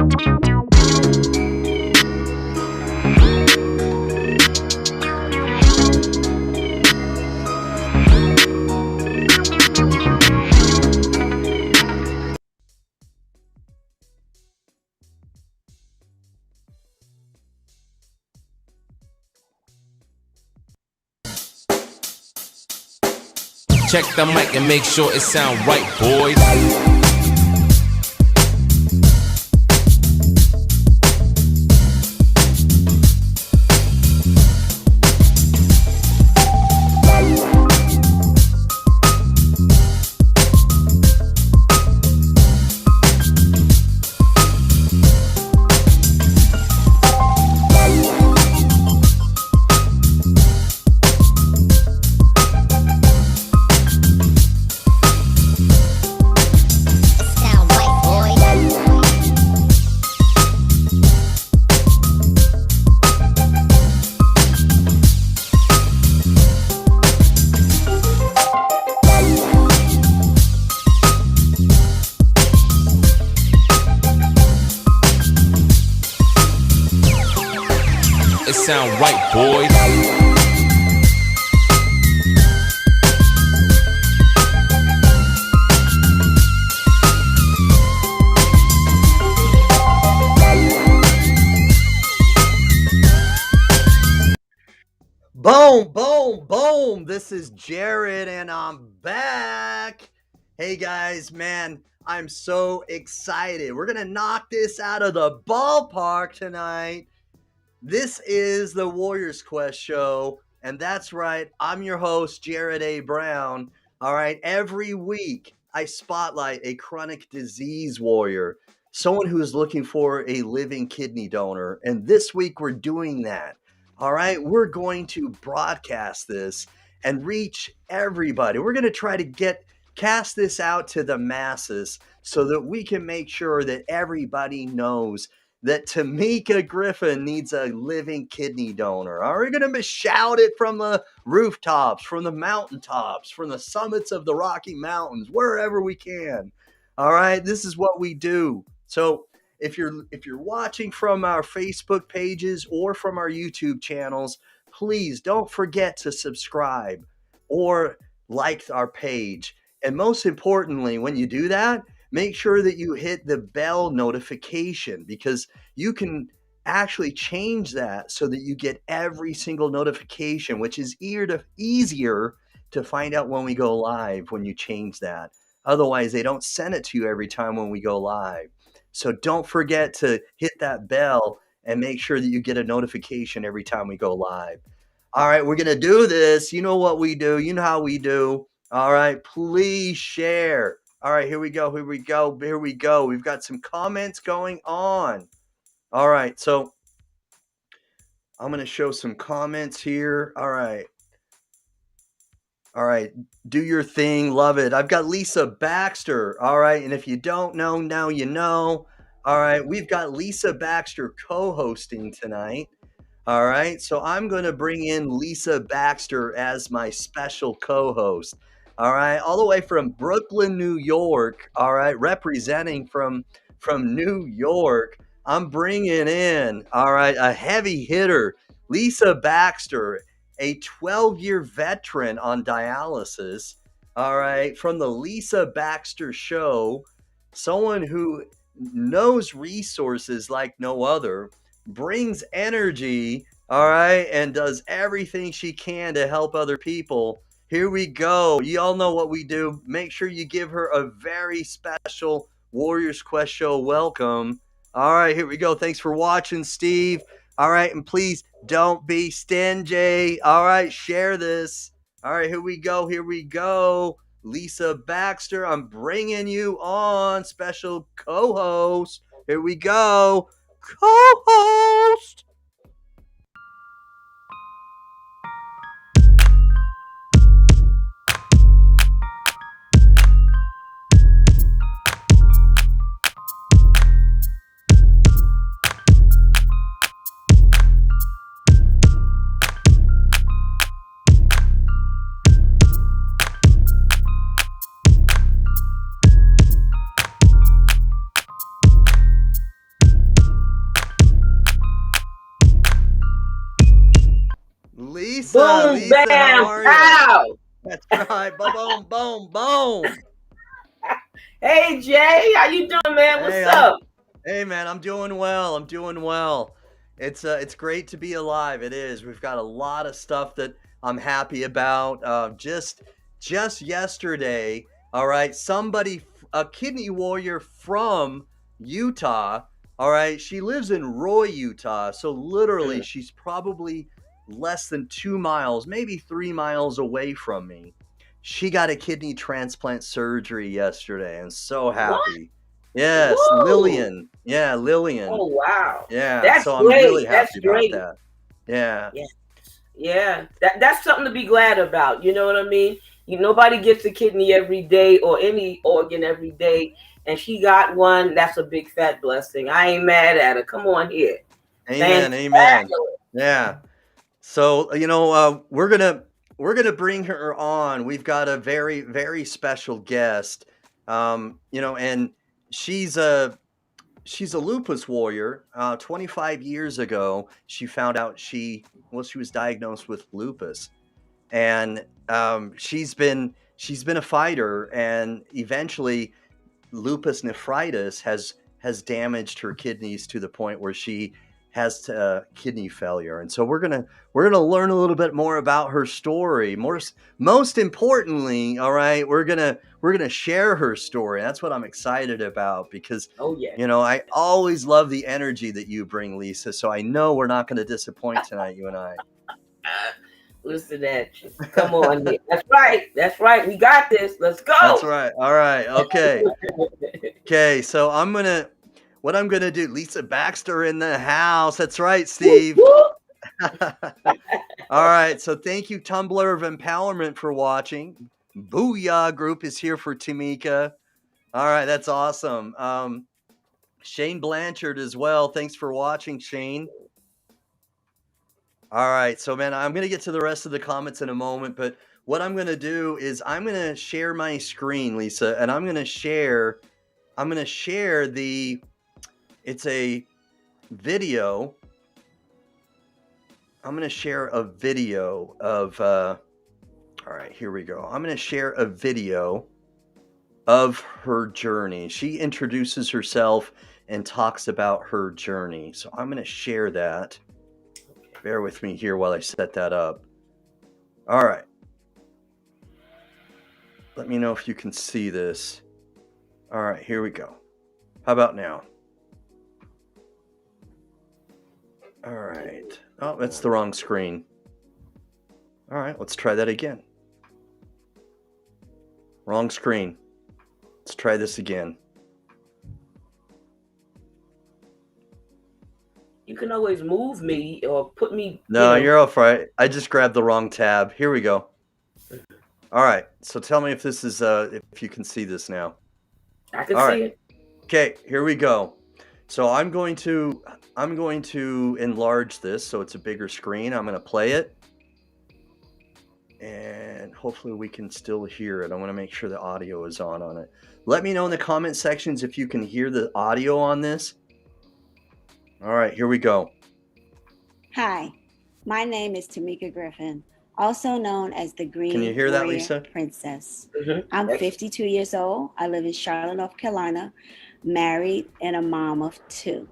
Check the mic and make sure it sound right, boys. Sound right, boys. Boom, boom, boom. This is Jared and I'm back. Hey guys, man, I'm so excited. We're going to knock this out of the ballpark tonight. This is the Warriors Quest show, and that's right, I'm your host, Jared A. Brown. All right, every week I spotlight a chronic disease warrior, someone who is looking for a living kidney donor, and this week we're doing that. All right, we're going to broadcast this and reach everybody. We're going to try to cast this out to the masses so that we can make sure that everybody knows that Timeka Griffin needs a living kidney donor. We're going to shout it from the rooftops, from the mountaintops, from the summits of the Rocky Mountains, wherever we can. All right, this is what we do. So if you're watching from our Facebook pages or from our YouTube channels, please don't forget to subscribe or like our page. And most importantly, when you do that, make sure that you hit the bell notification, because you can actually change that so that you get every single notification, which is easier to find out when we go live when you change that. Otherwise, they don't send it to you every time when we go live. So don't forget to hit that bell and make sure that you get a notification every time we go live. All right, we're going to do this. You know what we do. You know how we do. All right, please share. All right, here we go. We've got some comments going on. All right, so I'm going to show some comments here. All right, do your thing. Love it. I've got Lisa Baxter. All right, and if you don't know, now you know. All right, we've got Lisa Baxter co-hosting tonight. All right, so I'm going to bring in Lisa Baxter as my special co-host. All right, all the way from Brooklyn, New York. All right, representing from New York, I'm bringing in, all right, a heavy hitter, Lisa Baxter, a 12-year veteran on dialysis. All right, from the Lisa Baxter Show, someone who knows resources like no other, brings energy, all right, and does everything she can to help other people. Here we go. You all know what we do. Make sure you give her a very special Warriors Quest show welcome. All right, here we go. Thanks for watching, Steve. All right, and please don't be stingy. All right, share this. All right, here we go. Lisa Baxter, I'm bringing you on, special co-host. Here we go. Co-host. Lisa. Boom, Lisa, how bam, are you? pow. That's right. Boom, boom, boom, boom. Hey, Jay, how you doing, man? What's Hey, up? hey man, I'm doing well. I'm doing well. It's great to be alive. It is. We've got a lot of stuff that I'm happy about. Just yesterday, all right, a kidney warrior from Utah, all right, she lives in Roy, Utah. So literally, she's probably less than 2 miles, maybe 3 miles away from me. She got a kidney transplant surgery yesterday, and so What? happy. Yes, Whoa. Lillian. Yeah, Lillian. Oh, wow. Yeah, That's so I'm really great. That's happy about great. that. Yeah. Yeah. Yeah. That's something to be glad about. You know what I mean? Nobody gets a kidney every day or any organ every day. And she got one. That's a big fat blessing. I ain't mad at her. Come on here. Amen. Fantastic. Amen. Yeah. So, we're gonna bring her on. We've got a very, very special guest. And she's a she's a lupus warrior. 25 years ago, she found out she was diagnosed with lupus, and she's been a fighter, and eventually lupus nephritis has damaged her kidneys to the point where she has kidney failure. And so we're gonna learn a little bit more about her story. Most importantly, all right, we're gonna share her story. That's what I'm excited about, because Oh, yeah. I always love the energy that you bring, Lisa. So I know we're not going to disappoint tonight, you and I. Listen at you. Come on here. That's right. That's right. We got this. Let's go. That's right. All right. Okay. Okay. So what I'm gonna do, Lisa Baxter in the house. That's right, Steve. All right. So thank you, Tumblr of Empowerment, for watching. Booyah Group is here for Timeka. All right. That's awesome. Shane Blanchard as well. Thanks for watching, Shane. All right. So, man, I'm going to get to the rest of the comments in a moment, but what I'm going to do is I'm going to share my screen, Lisa, and I'm going to share it's a video. I'm going to share a video of, all right, here we go. I'm going to share a video of her journey. She introduces herself and talks about her journey. So I'm going to share that. Bear with me here while I set that up. All right. Let me know if you can see this. All right, here we go. How about now? All right. Oh, that's the wrong screen. All right, let's try that again. Wrong screen. Let's try this again. You can always move me or put me. No, you're all right. I just grabbed the wrong tab. Here we go. All right. So tell me if this is if you can see this now. I can see it. Okay, here we go. So I'm going to enlarge this so it's a bigger screen. I'm going to play it. And hopefully we can still hear it. I want to make sure the audio is on it. Let me know in the comment sections if you can hear the audio on this. All right, here we go. Hi, my name is Timeka Griffin, also known as the Green Can you hear that, Warrior Lisa? Princess. Mm-hmm. I'm 52 years old. I live in Charlotte, North Carolina, married and a mom of 2.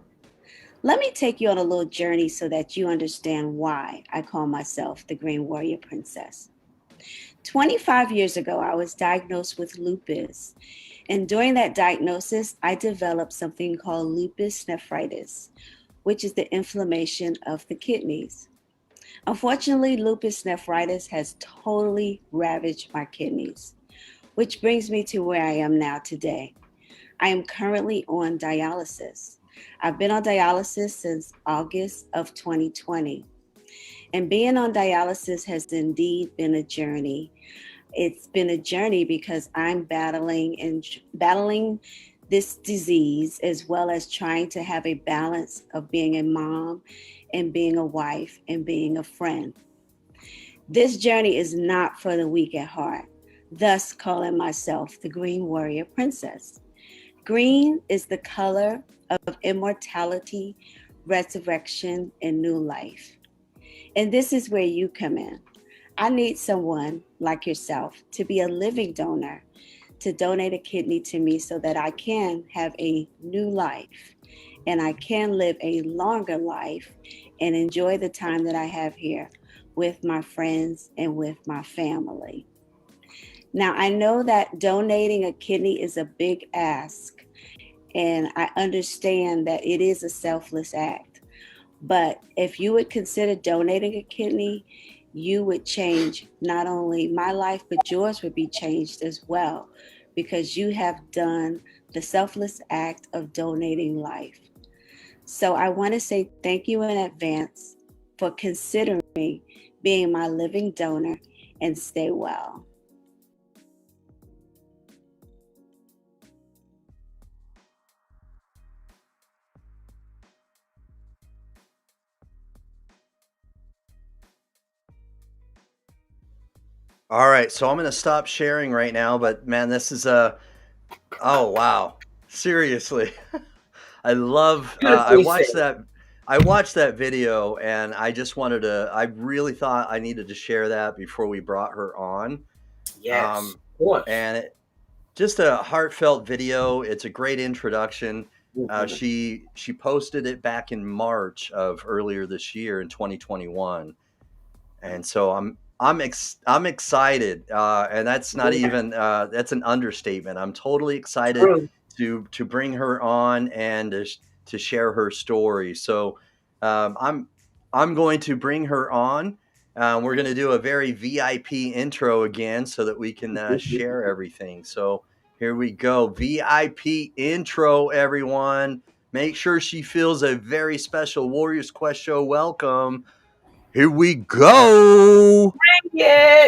Let me take you on a little journey so that you understand why I call myself the Green Warrior Princess. 25 years ago, I was diagnosed with lupus. And during that diagnosis, I developed something called lupus nephritis, which is the inflammation of the kidneys. Unfortunately, lupus nephritis has totally ravaged my kidneys, which brings me to where I am now today. I am currently on dialysis. I've been on dialysis since August of 2020. And being on dialysis has indeed been a journey. It's been a journey because I'm battling this disease, as well as trying to have a balance of being a mom and being a wife and being a friend. This journey is not for the weak at heart, thus calling myself the Green Warrior Princess. Green is the color of immortality, resurrection, and new life. And this is where you come in. I need someone like yourself to be a living donor, to donate a kidney to me so that I can have a new life and I can live a longer life and enjoy the time that I have here with my friends and with my family. Now, I know that donating a kidney is a big ask, and I understand that it is a selfless act. But if you would consider donating a kidney, you would change not only my life, but yours would be changed as well, because you have done the selfless act of donating life. So I want to say thank you in advance for considering being my living donor, and stay well. All right, so I'm going to stop sharing right now, but man, this is oh wow. Seriously. I love Beautifully said. I watched that video and I just wanted to I really thought I needed to share that before we brought her on. Yes, Um of course. and just a heartfelt video. It's a great introduction. Mhm. She posted it back in March of earlier this year in 2021, and so I'm excited, and that's not Yeah, even that's an understatement. I'm totally excited true. to bring her on and to share her story. So I'm going to bring her on. We're going to do a very VIP intro again so that we can share everything. So here we go. VIP intro, everyone. Make sure she feels a very special Warriors Quest show welcome. Here we go. Yeah.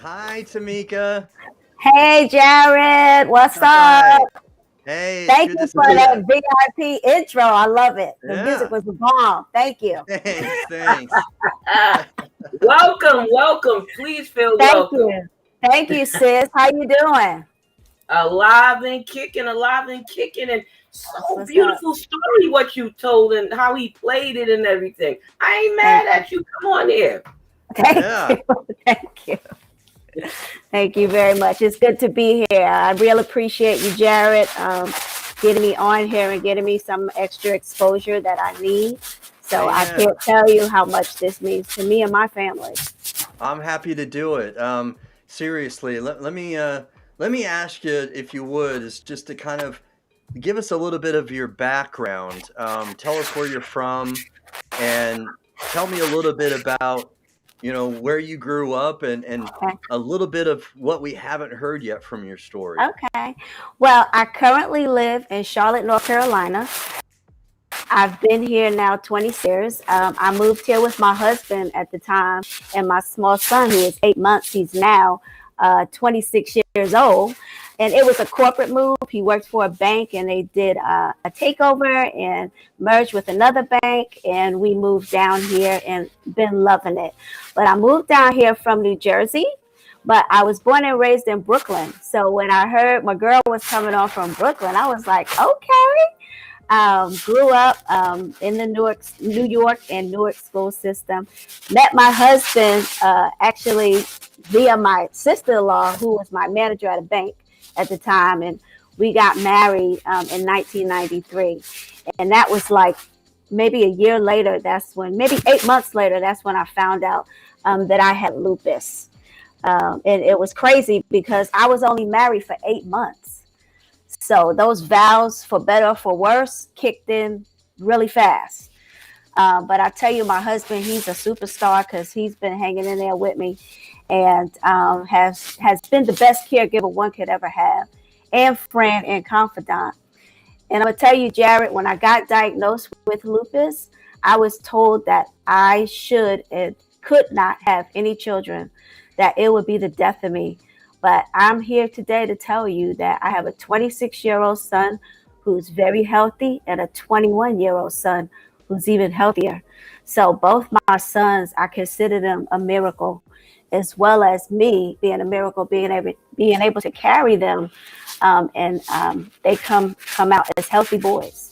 Hi, Tamika. Hey, Jared, what's up? Hi. Hey, it's Thank good you to for see that you. VIP intro. I love it. The music Yeah. was a bomb. Thank you. Thanks. Ah, welcome, welcome. Please feel Thank welcome. you. Thank you, sis. How you doing? Alive and kicking, and That's so what's up. beautiful story what you told and how he played it and everything. I ain't Thank mad you. at you. Come on here. Thank Yeah. you. Thank you. Thank you very much. It's good to be here. I really appreciate you, Jared, getting me on here and getting me some extra exposure that I need. So I Yeah. can't tell you how much this means to me and my family. I'm happy to do it. Seriously, let me ask you if you would, is just to kind of give us a little bit of your background. Tell us where you're from and tell me a little bit about, where you grew up and Okay. a little bit of what we haven't heard yet from your story. Okay. Well, I currently live in Charlotte, North Carolina. I've been here now 26 years. I moved here with my husband at the time and my small son, who is 8 months. He's now 26 years old. And it was a corporate move. He worked for a bank and they did a takeover and merged with another bank. And we moved down here and been loving it. But I moved down here from New Jersey. But I was born and raised in Brooklyn. So when I heard my girl was coming on from Brooklyn, I was like, okay. Grew up in the New York and Newark school system. Met my husband actually via my sister-in-law, who was my manager at a bank at the time, and we got married in 1993. And that was like maybe a year later. That's when, maybe 8 months later, that's when I found out that I had lupus. And it was crazy because I was only married for 8 months. So those vows, for better or for worse, kicked in really fast. But I tell you, my husband, he's a superstar because he's been hanging in there with me and has been the best caregiver one could ever have, and friend and confidant. And I'm gonna tell you, Jared, when I got diagnosed with lupus, I was told that I should could not have any children, that it would be the death of me. But I'm here today to tell you that I have a 26-year-old son who's very healthy and a 21-year-old son who's even healthier. So both my sons, I consider them a miracle, as well as me being a miracle, being able to carry them, and they come out as healthy boys.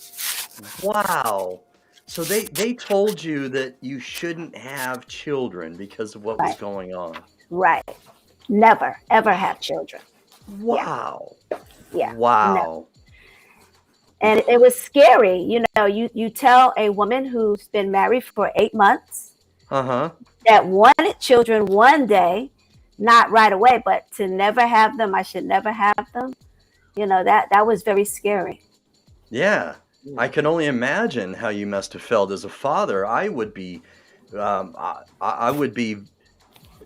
Wow. So they told you that you shouldn't have children because of what was Right. going on. Right. Never, ever have children. Wow. Yeah. Wow. No. And it was scary. You know, you tell a woman who's been married for 8 months that wanted children one day, not right away, but to never have them, I should never have them. You know, that was very scary. Yeah. I can only imagine how you must have felt as a father. I would be I would be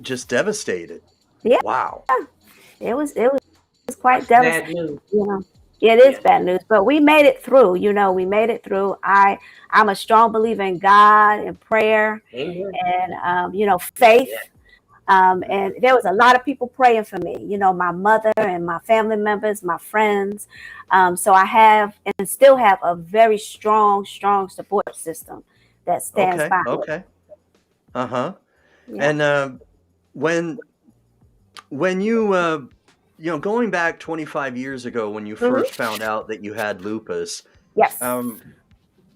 just devastated. Yeah. Wow. It was quite Bad devastating. news. You know, it is bad news, but we made it through. You know, we made it through. I'm a strong believer in God and prayer. Amen. And you know, faith. And there was a lot of people praying for me, you know, my mother and my family members, my friends. So I have and still have a very strong support system that stands by me. Okay. Yeah. And when you you know, going back 25 years ago when you first found out that you had lupus, Yes.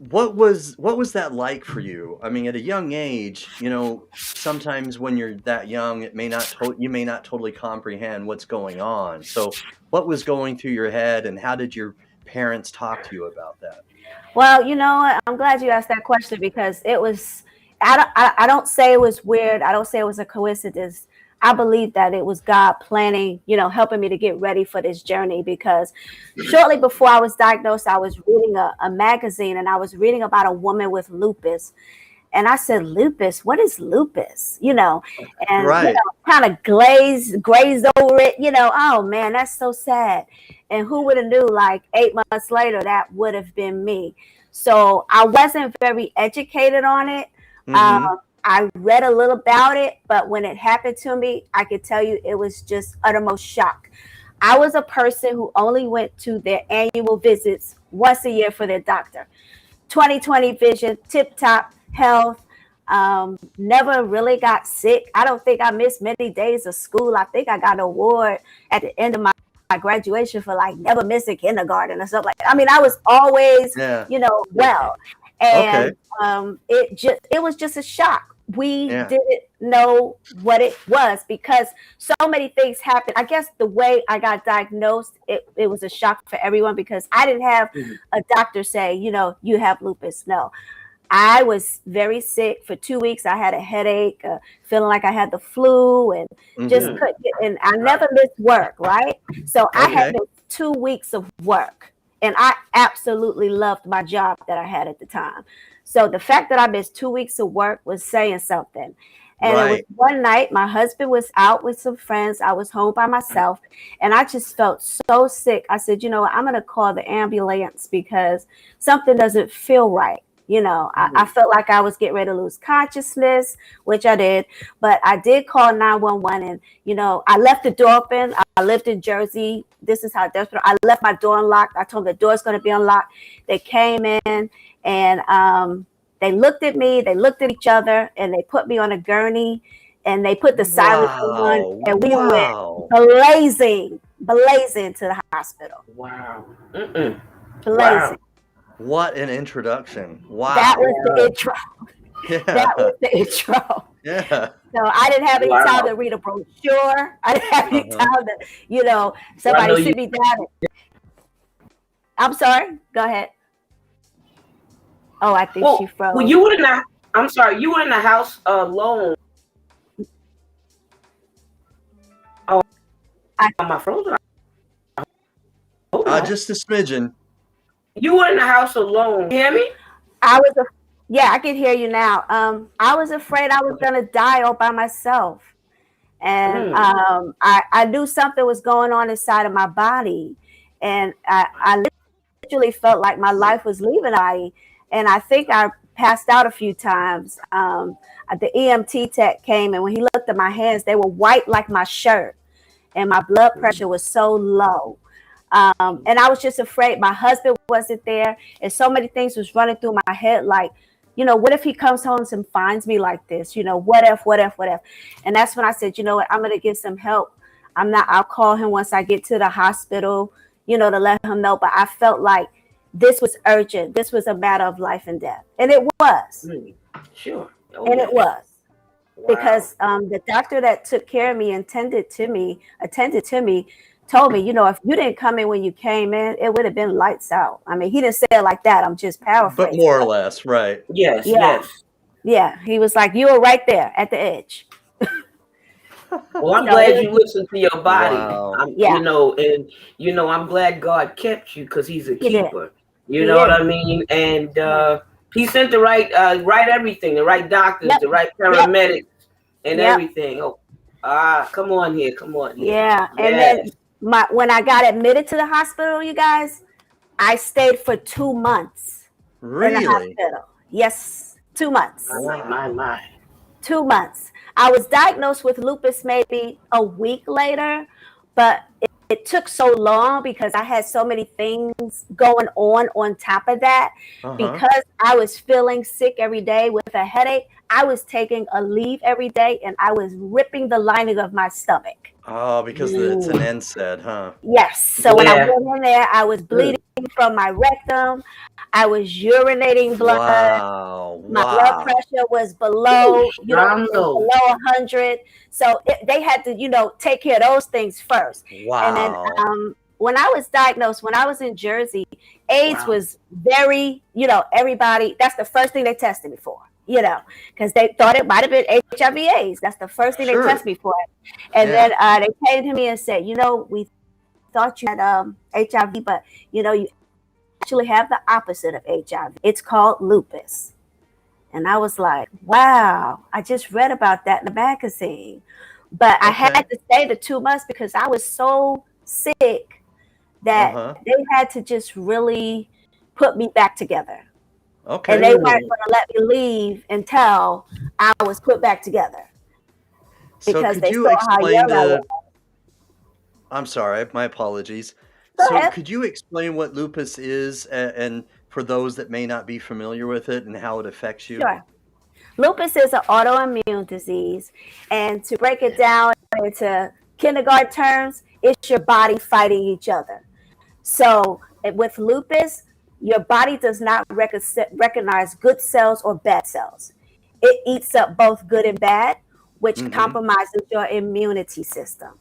what was that like for you? I mean, at a young age, you know, sometimes when you're that young, it may not you may not totally comprehend what's going on. So, what was going through your head, and how did your parents talk to you about that? Well, you know, I'm glad you asked that question because it was. I don't say it was weird. I don't say it was a coincidence. I believe that it was God planning, you know, helping me to get ready for this journey, because shortly before I was diagnosed, I was reading a magazine, and I was reading about a woman with lupus. And I said, lupus, what is lupus? You know, and you know, kind of grazed over it, you know, oh man, that's so sad. And who would have knew, like 8 months later, that would have been me. So I wasn't very educated on it. I read a little about it, but when it happened to me, I could tell you it was just uttermost shock. I was a person who only went to their annual visits once a year for their doctor. 20/20 vision, tip top health, never really got sick. I don't think I missed many days of school. I think I got an award at the end of my graduation for like never missing kindergarten or something like that. I mean, I was always, you know, well. And it was just a shock. We didn't know what it was because so many things happened. I guess the way I got diagnosed, it was a shock for everyone because I didn't have a doctor say, you know, you have lupus. No, I was very sick for 2 weeks. I had a headache, feeling like I had the flu, and just couldn't get, and I never missed work, right? So I had 2 weeks of work, and I absolutely loved my job that I had at the time. So the fact that I missed 2 weeks of work was saying something. And it was one night, my husband was out with some friends. I was home by myself, and I just felt so sick. I said, you know what, I'm going to call the ambulance because something doesn't feel right. You know, I felt like I was getting ready to lose consciousness, which I did. But I did call 911, and, you know, I left the door open. I lived in Jersey. This is how desperate. I left my door unlocked. I told them the door's going to be unlocked. They came in, and they looked at me. They looked at each other, and they put me on a gurney, and they put the siren on, and we went blazing to the hospital. Wow. Blazing. Wow. What an introduction. Wow. That was the intro. Yeah. That was the intro. Yeah. So I didn't have any time to read a brochure. I didn't have any time to, you know, somebody sit me down. I'm sorry. Go ahead. Oh, I think she froze. Well, you were in the. I'm sorry. You were in the house alone. Oh, am I frozen? Just a smidgen. You were in the house alone. You hear me? Yeah, I can hear you now. I was afraid I was gonna die all by myself, and I knew something was going on inside of my body, and I literally felt like my life was leaving me. And I think I passed out a few times. The EMT tech came, and when he looked at my hands, they were white like my shirt, and my blood pressure was so low. And I was just afraid. My husband wasn't there, and so many things was running through my head, like, what if he comes home and finds me like this? What if? And that's when I said, you know what, I'm going to get some help. I'll call him once I get to the hospital, to let him know. But I felt like this was urgent. This was a matter of life and death. And it was. Sure. It was. Wow. Because the doctor that took care of me, attended to me, told me, if you didn't come in when you came in, it would have been lights out. I mean, he didn't say it like that. I'm just paraphrasing. But more or less, right. Yes, yeah. yes. Yeah, he was like, you were right there at the edge. Well, I'm glad you listened to your body. Wow. I'm glad God kept you because he's a keeper. You He know is. what I mean? And he sent the right everything, the right doctors, Yep. the right paramedics, and Yep. everything. Come on here. Yeah. And then when I got admitted to the hospital, you guys, I stayed for 2 months in the Really? hospital. Yes, 2 months. My. 2 months. I was diagnosed with lupus maybe a week later, but it took so long because I had so many things going on top of that. Because I was feeling sick every day with a headache, I was taking a leave every day, and I was ripping the lining of my stomach. Oh, because it's an NSAID, huh? Yes. So when I went in there, I was bleeding from my rectum. I was urinating blood. Wow. My blood pressure was below, below 100. So they had to, take care of those things first. Wow. And then when I was diagnosed, when I was in Jersey, AIDS was very, everybody, that's the first thing they tested me for. Because they thought it might have been HIV/AIDS. That's the first thing they tested me for. And then they came to me and said, we thought you had HIV, but you actually have the opposite of HIV. It's called lupus. And I was like, wow, I just read about that in the magazine. But I had to stay the 2 months because I was so sick that they had to just really put me back together. Okay. And they weren't going to let me leave until I was put back together. Because So they saw how young I was. I'm sorry, my apologies. Go ahead. Could you explain what lupus is, and for those that may not be familiar with it, and how it affects you? Sure. Lupus is an autoimmune disease. And to break it down into kindergarten terms, it's your body fighting each other. So with lupus, your body does not recognize good cells or bad cells. It eats up both good and bad, which compromises your immunity system.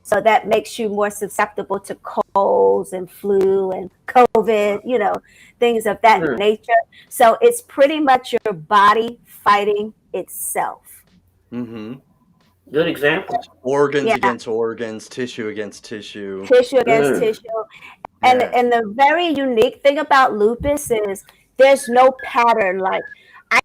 So that makes you more susceptible to colds and flu and COVID, things of that nature. So it's pretty much your body fighting itself. Good example. Organs against organs, tissue against tissue. Tissue against tissue. And the very unique thing about lupus is there's no pattern. Like,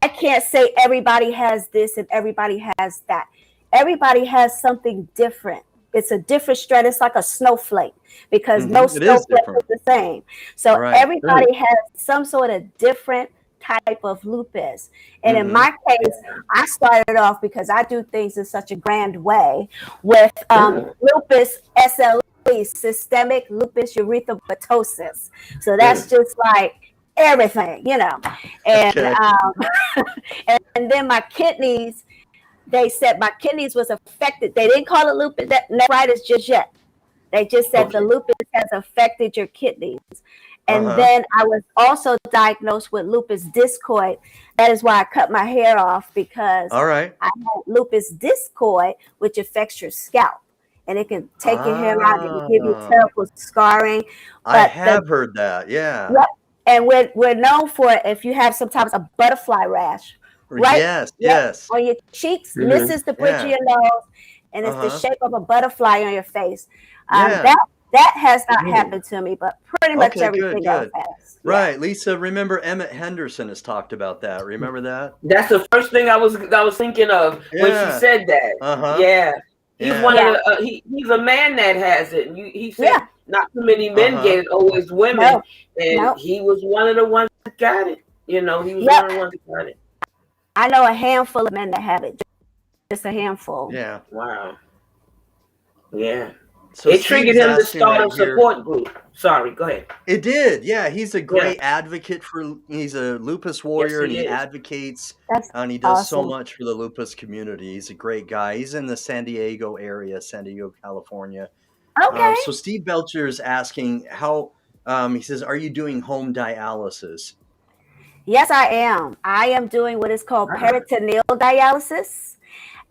I can't say everybody has this and everybody has that. Everybody has something different. It's a different strand. It's like a snowflake because no snowflake is the same. So everybody has some sort of different type of lupus. And in my case, I started off because I do things in such a grand way with lupus SLE, systemic lupus erythematosus. So that's just like everything, And and then my kidneys. They said my kidneys was affected. They didn't call it lupus nephritis just yet. They just said the lupus has affected your kidneys. And then I was also diagnosed with lupus discoid. That is why I cut my hair off, because I had lupus discoid, which affects your scalp. And it can take your hair out and give you terrible scarring. But I have heard that, yeah. Yep. And we're known for it if you have sometimes a butterfly rash. Right? Yes. On your cheeks, misses the bridge of your nose, and it's the shape of a butterfly on your face. That has not happened to me, but pretty much everything else has. Right, Lisa. Remember Emmett Henderson has talked about that. Remember that? That's the first thing I was thinking of when she said that. He's one of the. He's a man that has it. And he said not too many men get it, always women, and he was one of the ones that got it. You know, he was the Yep. only one that got it. I know a handful of men that have it. Just a handful. Yeah. Wow. Yeah. So It triggered Steve's him to asking start right a here. support group. Sorry, go ahead. It did. Yeah, he's a great advocate for. He's a lupus warrior, and he he is. advocates, That's and he does so awesome. much for the lupus community. He's a great guy. He's in the San Diego area, San Diego, California. Okay. So Steve Belcher is asking how. He says, "Are you doing home dialysis?" Yes, I am. I am doing what is called peritoneal dialysis.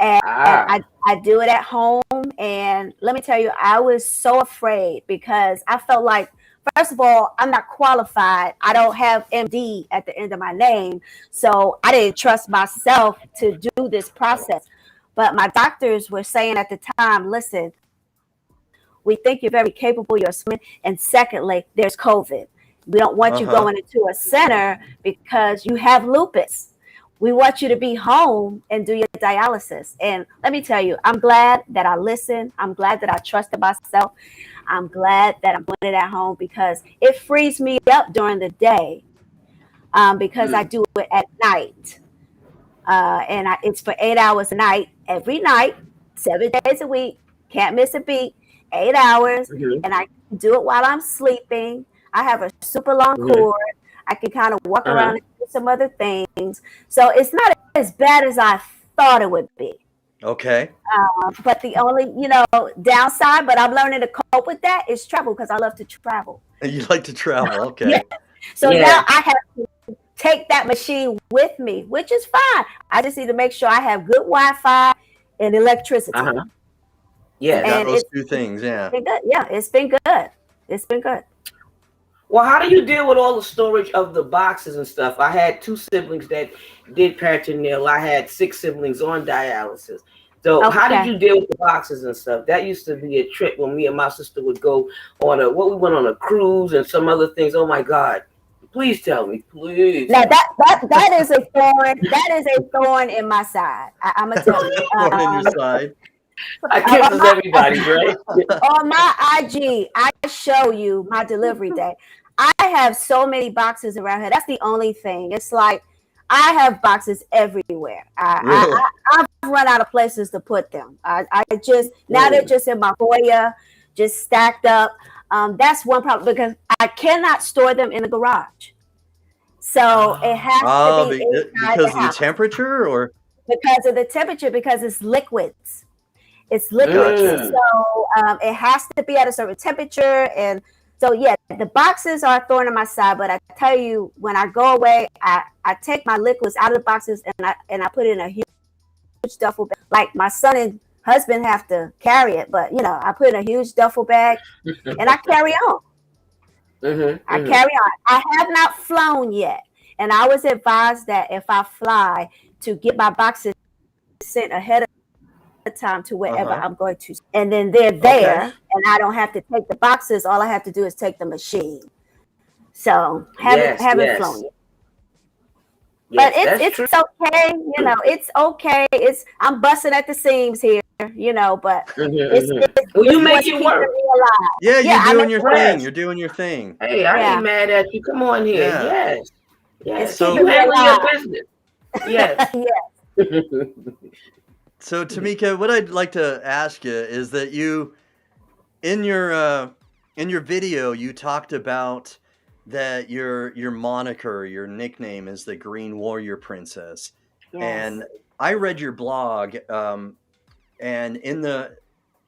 And I do it at home. And let me tell you, I was so afraid because I felt like, first of all, I'm not qualified. I don't have MD at the end of my name. So I didn't trust myself to do this process. But my doctors were saying at the time, listen, we think you're very capable, you're swimming. And secondly, there's COVID. We don't want you going into a center because you have lupus. We want you to be home and do your dialysis. And let me tell you, I'm glad that I listened. I'm glad that I trusted myself. I'm glad that I'm doing it at home because it frees me up during the day because I do it at night. And it's for 8 hours a night, every night, 7 days a week. Can't miss a beat, 8 hours. And I do it while I'm sleeping. I have a super long cord. I can kind of walk around and do some other things. So it's not as bad as I thought it would be. Okay. But the only, downside, but I'm learning to cope with that is travel because I love to travel. You like to travel. Okay. Yeah. So now I have to take that machine with me, which is fine. I just need to make sure I have good Wi-Fi and electricity. Yeah. And those two things. Yeah. It's been good. Yeah. It's been good. It's been good. Well, how do you deal with all the storage of the boxes and stuff? I had 2 siblings that did peritoneal. I had 6 siblings on dialysis. So how did you deal with the boxes and stuff? That used to be a trip when me and my sister would go on we went on a cruise and some other things. Oh my God. Please tell me, please. Now that is a thorn. That is a thorn in my side. I'm gonna tell you. Thorn in your side. I kisses everybody, right? On my IG, I show you my delivery day. I have so many boxes around here. That's the only thing. It's like I have boxes everywhere. I've run out of places to put them. Now they're just in my foyer, just stacked up. That's one problem because I cannot store them in the garage. So it has to be because of the temperature, or because of the temperature, because it's liquids. It's liquids, so it has to be at a certain temperature. And so, yeah, the boxes are a thorn in my side. But I tell you, when I go away, I take my liquids out of the boxes and I put it in a huge duffel bag. Like my son and husband have to carry it, but I put it in a huge duffel bag and I carry on. I carry on. I have not flown yet, and I was advised that if I fly, to get my boxes sent ahead of time to wherever I'm going to, and then they're there, and I don't have to take the boxes. All I have to do is take the machine. So haven't flown yet. But it's okay, it's okay. I'm busting at the seams here, but you make it work. Yeah, you're doing your thing. You're doing your thing. Hey, I ain't mad at you. Come on here. Yeah. Yes. So you handle your business. Yes. So Timeka, what I'd like to ask you is that you, in your video, you talked about that your moniker, your nickname is the Green Warrior Princess. Yes. And I read your blog, and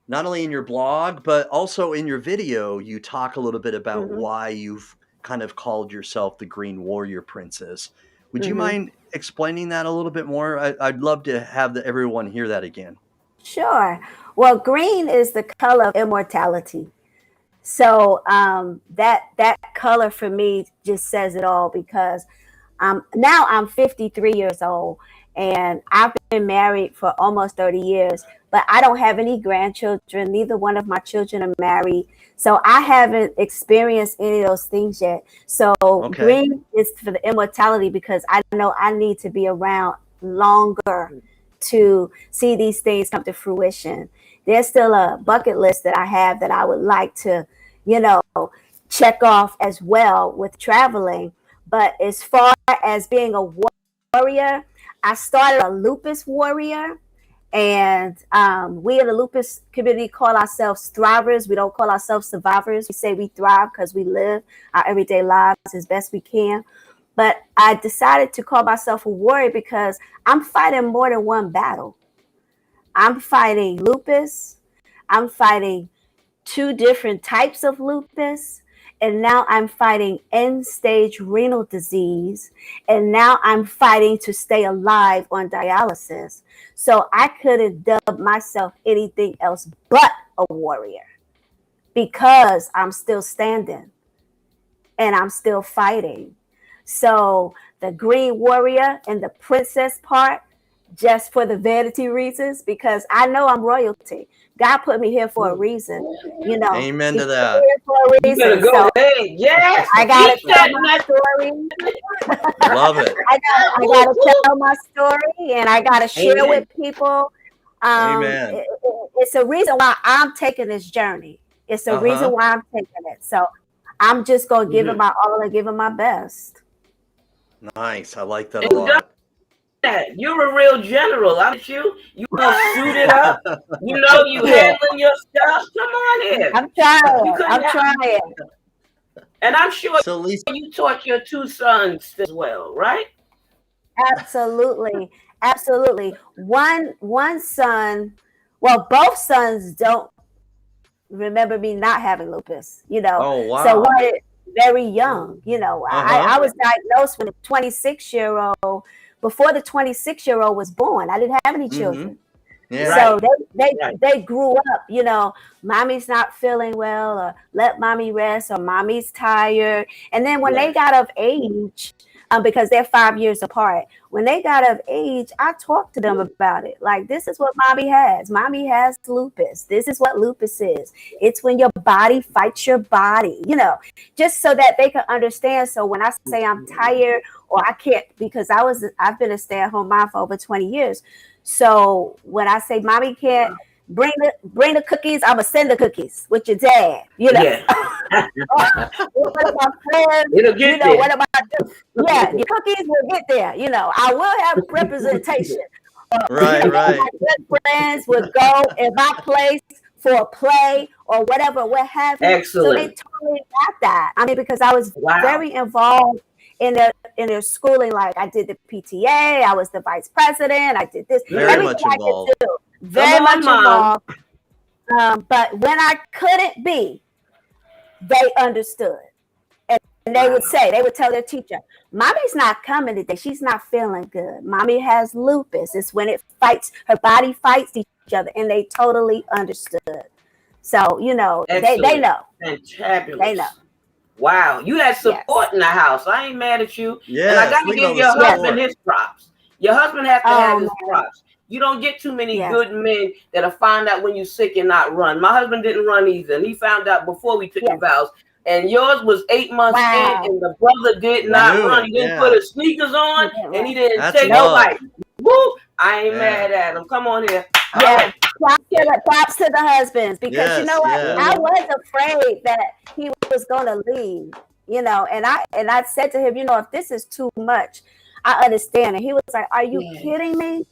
not only in your blog, but also in your video, you talk a little bit about why you've kind of called yourself the Green Warrior Princess. Would you mind explaining that a little bit more? I'd love to have everyone hear that again. Sure. Well, green is the color of immortality. So that color for me just says it all, because now I'm 53 years old and I've been married for almost 30 years, but I don't have any grandchildren. Neither one of my children are married. So I haven't experienced any of those things yet. So green is for the immortality, because I know I need to be around longer to see these things come to fruition. There's still a bucket list that I have that I would like to, check off as well with traveling. But as far as being a warrior, I started a lupus warrior. And we in the lupus community call ourselves thrivers. We don't call ourselves survivors. We say we thrive because we live our everyday lives as best we can. But I decided to call myself a warrior because I'm fighting more than one battle. I'm fighting lupus. I'm fighting 2 different types of lupus. And now I'm fighting end-stage renal disease. And now I'm fighting to stay alive on dialysis. So I couldn't dub myself anything else but a warrior because I'm still standing and I'm still fighting. So the green warrior and the princess part, just for the vanity reasons, because I know I'm royalty. God put me here for a reason, you know. Amen He to put me that. here for a You better reason. go So ahead. Yes. I gotta Teach that tell my story. Love it. I gotta tell my story, and I gotta share Amen. with people. Amen. It's a reason why I'm taking this journey. It's a reason why I'm taking it. So I'm just gonna give it my all and give it my best. Nice. I like that And a you done lot. that. You're a real general, aren't you? You suited up. You know you handling your stuff. Come on here. I'm trying. You couldn't I'm have- trying. And I'm sure So Lisa, you taught your 2 sons as well, right? Absolutely. Absolutely. One son, well, both sons don't remember me not having lupus, you know. oh So wow. one very young, you know. I was diagnosed with a 26-year-old before the 26-year-old was born. I didn't have any children. Yeah. So Right. they grew up, you know, mommy's not feeling well, or let mommy rest, or mommy's tired. And then when they got of age, because they're 5 years apart, when they got of age, I talked to them about it. Like, this is what mommy has. Mommy has lupus. This is what lupus is. It's when your body fights your body, you know, just so that they can understand. So when I say I'm tired or I can't, because I've been a stay-at-home mom for over 20 years. So when I say mommy can't bring the cookies, I'ma send the cookies with your dad. You know, what about friends? It'll get You know, there. what about yeah, your cookies will get there. You know, I will have representation. Right, My right. good friends would go in my place for a play or whatever, what have you. So they Excellent. totally got that. I mean, because I was Wow. very involved in their schooling. Like, I did the PTA, I was the vice president, I did this, Very everything much I involved. could do. Very Come on, much Mom. involved. But when I couldn't be, they understood. And they would tell their teacher, mommy's not coming today. She's not feeling good. Mommy has lupus. It's when it fights, her body fights each other. And they totally understood. So, you know, they know. Fantabulous. They know. Wow. You had support in the house. I ain't mad at you. Yes, and I got to look at give all your the husband support. his props. Your husband has to have his props. You don't get too many Yes. good men that'll find out when you're sick and not run. My husband didn't run either. And he found out before we took the vows. And yours was 8 months Wow. in, and the brother did not run. He didn't put his sneakers on, and he didn't That's take love. no life. Woo! I ain't mad at him. Come on here. Yeah, props to the husbands, because you know what? Yes. I was afraid that he was going to leave, you know, and I said to him, you know, if this is too much, I understand. And he was like, are you kidding me?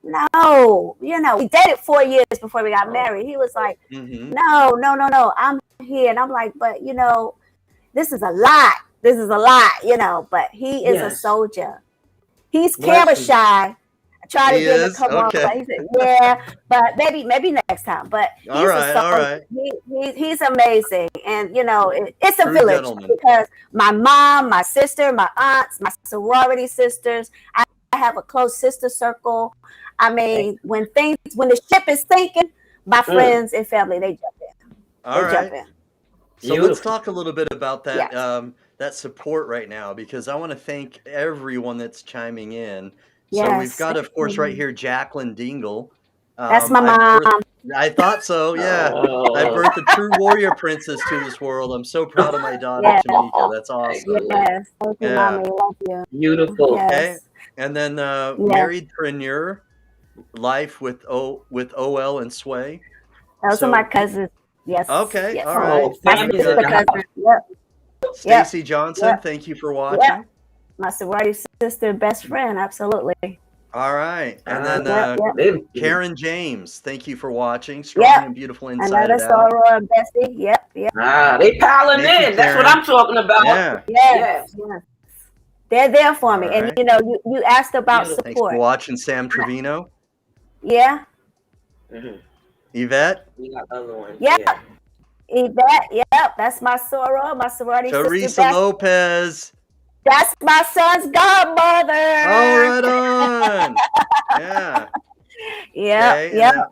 No, you know, we dated 4 years before we got married. He was like, no, I'm here. And I'm like, but you know, this is a lot. This is a lot, you know, but he is a soldier. He's camera shy. I tried to get him to come on, but he said, yeah, but maybe next time. But he's all right. He's amazing. And, you know, it's a True village, gentleman. because my mom, my sister, my aunts, my sorority sisters, I have a close sister circle. I mean, when the ship is sinking, my friends and family, they jump in. Jump in. So let's talk a little bit about that that support right now, because I want to thank everyone that's chiming in. So we've got, of course, right here, Jacqueline Dingle. That's my mom. I thought so, yeah. I birthed a true warrior princess to this world. I'm so proud of my daughter, Timeka. That's awesome. Yes. Thank you, mommy. Love you. Beautiful. Yes. Okay. And then married preneur, life with OL and Sway. Those are my cousins. Yes. Okay. Yes. All right. My sister cousin. Yep. Stacy Johnson, thank you for watching. My sorority sister, best friend, absolutely. All right. And then Karen James, thank you for watching. Strong and beautiful inside another soror and bestie. Yep. They piling in. That's what I'm talking about. Yeah. Yes. They're there for me. Right. And you asked about support. Thanks for watching, Sam Trevino. Yeah. Yvette. We got other ones. Yeah. Yvette. Yep. That's my soror, my sorority Teresa sister. Lopez. That's my son's godmother. Oh, right on. Yeah. Yeah.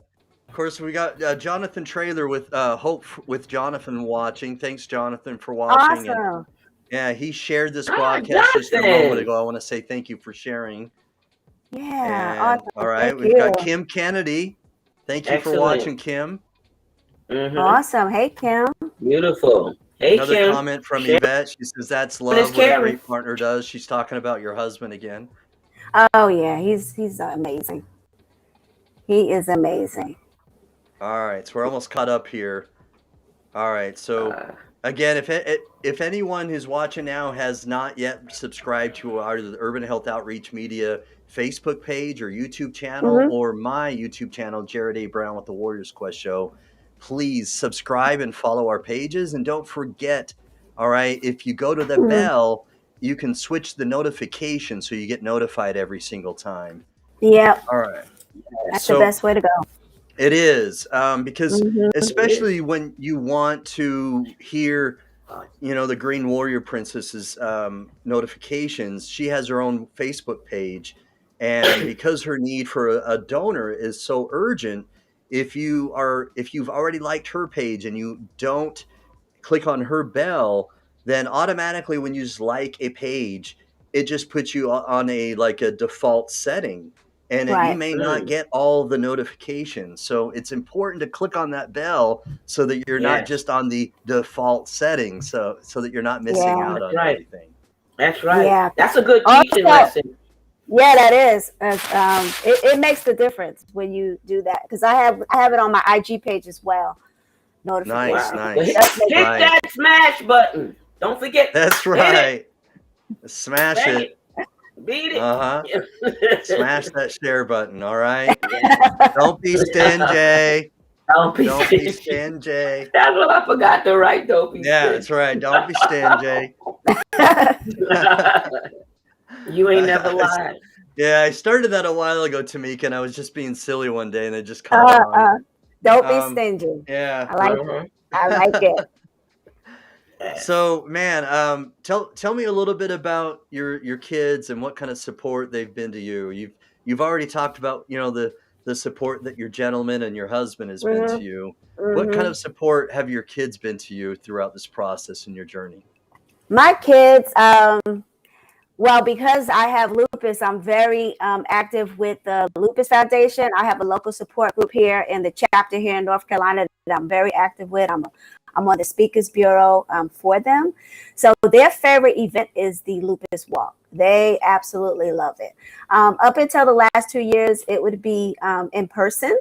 Of course, we got Jonathan Traylor with Hope with Jonathan watching. Thanks, Jonathan, for watching. Awesome. And, he shared this broadcast just a moment ago. I want to say thank you for sharing. Yeah. Awesome. All right. We've got Kim Kennedy. Thank you for watching, Kim. Awesome. Hey, Kim. Beautiful. Hey, Another Kim. comment from Yvette. She says, that's love, what a great partner does. She's talking about your husband again. Oh, yeah. He's amazing. He is amazing. All right. So we're almost caught up here. All right. So, again, if anyone who's watching now has not yet subscribed to either the Urban Health Outreach Media Facebook page or YouTube channel or my YouTube channel, Jared A. Brown with the Warriors Quest Show, please subscribe and follow our pages. And don't forget, all right, if you go to the bell, you can switch the notification so you get notified every single time. Yeah. All right. That's the best way to go. It is, because especially when you want to hear, the Green Warrior Princess's notifications, she has her own Facebook page. And because her need for a donor is so urgent, if you've already liked her page and you don't click on her bell, then automatically when you just like a page, it just puts you on a default setting. And you may not get all the notifications. So it's important to click on that bell so that you're not just on the default settings, so that you're not missing out on everything. That's right. Yeah. That's a good teaching lesson. Yeah, that is. It makes the difference when you do that, because I have it on my IG page as well. Nice. Hit that smash button. Don't forget. That's right. Smash it. Beat it. Smash that share button. All right. Don't be stingy. Don't be stingy. That's what I forgot to write. Don't be stingy. That's right. Don't be stingy. You ain't never lied. Yeah, I started that a while ago, Timeka, and I was just being silly one day, and it just caught on. Don't be stingy. Yeah, I like it. I like it. So, man, tell me a little bit about your kids and what kind of support they've been to you. You've already talked about the support that your gentleman and your husband has been to you. What kind of support have your kids been to you throughout this process in your journey? My kids, well, because I have lupus, I'm very active with the Lupus Foundation. I have a local support group here in the chapter here in North Carolina that I'm very active with. I'm on the Speakers Bureau for them. So their favorite event is the Lupus Walk. They absolutely love it. Up until the last 2 years, it would be in person,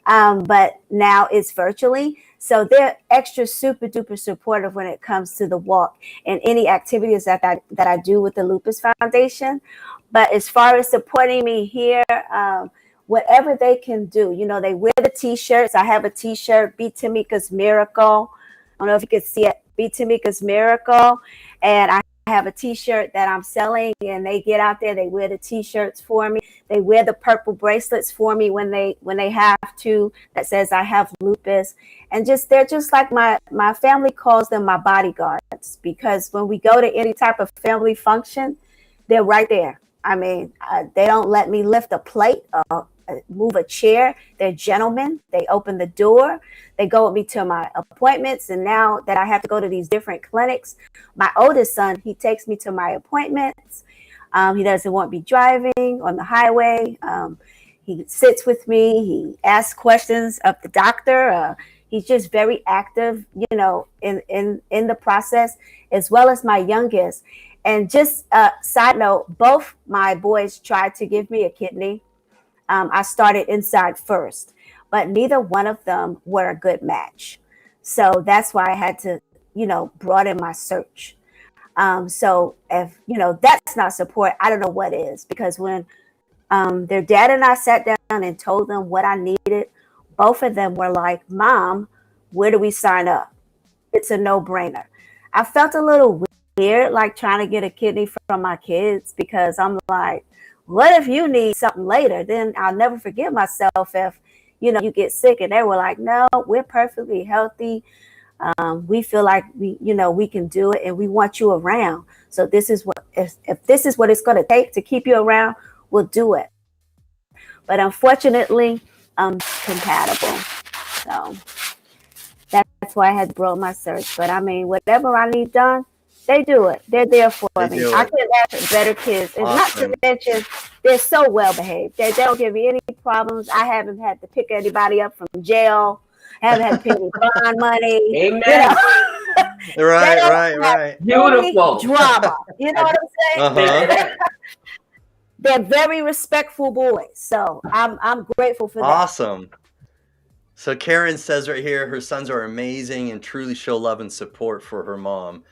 but now it's virtually. So they're extra super duper supportive when it comes to the walk and any activities that I do with the Lupus Foundation. But as far as supporting me here, whatever they can do, they wear the T-shirts. I have a T-shirt, Be Timeka's Miracle. I don't know if you can see it, Be Timeka's Miracle. And I have a T-shirt that I'm selling, and they get out there, they wear the T-shirts for me. They wear the purple bracelets for me when they have to, that says I have lupus. And they're just like my family calls them my bodyguards, because when we go to any type of family function, they're right there. I mean, they don't let me lift a plate or move a chair. They're gentlemen. They open the door. They go with me to my appointments. And now that I have to go to these different clinics, my oldest son, he takes me to my appointments. He doesn't want me driving on the highway. He sits with me. He asks questions of the doctor. He's just very active, in the process, as well as my youngest. And just side note, both my boys tried to give me a kidney. I started inside first, but neither one of them were a good match. So that's why I had to, broaden my search. So if, that's not support, I don't know what is, because when their dad and I sat down and told them what I needed, both of them were like, Mom, where do we sign up? It's a no-brainer. I felt a little weird, like trying to get a kidney from my kids, because I'm like, what if you need something later? Then I'll never forgive myself if, you get sick. And they were like, no, we're perfectly healthy. We feel like we can do it, and we want you around. So this is what, if this is what it's going to take to keep you around, we'll do it. But unfortunately, I'm compatible. So that's why I had to grow my search. But I mean, whatever I need done, they do it. They're there for me. I can't ask for better kids. And not to mention, they're so well behaved. They don't give me any problems. I haven't had to pick anybody up from jail. I haven't had to pay any bond money. Amen. Right. Beautiful drama. You know what I'm saying? Uh-huh. They're very respectful boys. So I'm grateful for that. Awesome. So Karen says right here, her sons are amazing and truly show love and support for her mom,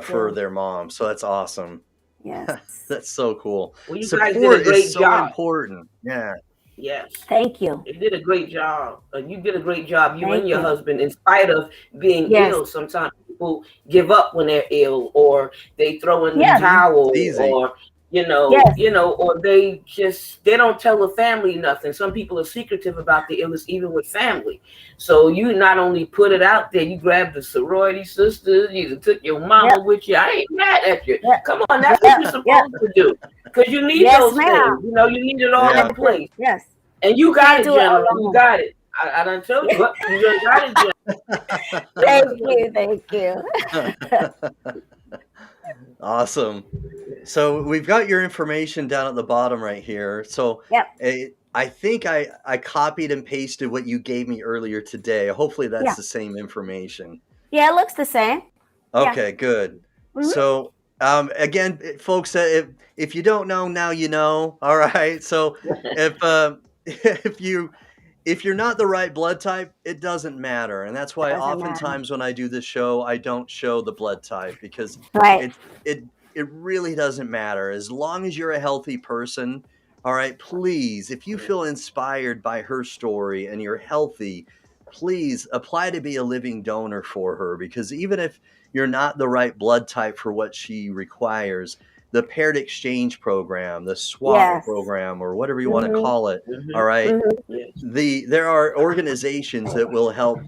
for their mom. So that's awesome. Yes. That's so cool. Well, you support guys did a great is so job. important. Yeah. Yes. Thank you. You did a great job. You did a great job. You and your husband, in spite of being ill. Sometimes people give up when they're ill, or they throw in the towel, or or they don't tell the family nothing. Some people are secretive about the illness, even with family. So you not only put it out there, you grabbed the sorority sisters, you took your mama with you. I ain't mad at you. Come on, that's what you're supposed to do, because you need those things. You need it all in place. Yes. And you got it, General. You got it. I done told you. You just got it, General. Thank you. Awesome. So we've got your information down at the bottom right here. So I think I copied and pasted what you gave me earlier today. Hopefully that's the same information. Yeah, it looks the same. Okay, good. Mm-hmm. So again, folks, if you don't know, now you know. All right. So if you're not the right blood type, it doesn't matter. And that's why oftentimes when I do this show, I don't show the blood type, because it really doesn't matter. As long as you're a healthy person, all right, please, if you feel inspired by her story and you're healthy, please apply to be a living donor for her, because even if you're not the right blood type for what she requires, the paired exchange program, the swap program, or whatever you want to call it. All right. There are organizations that will help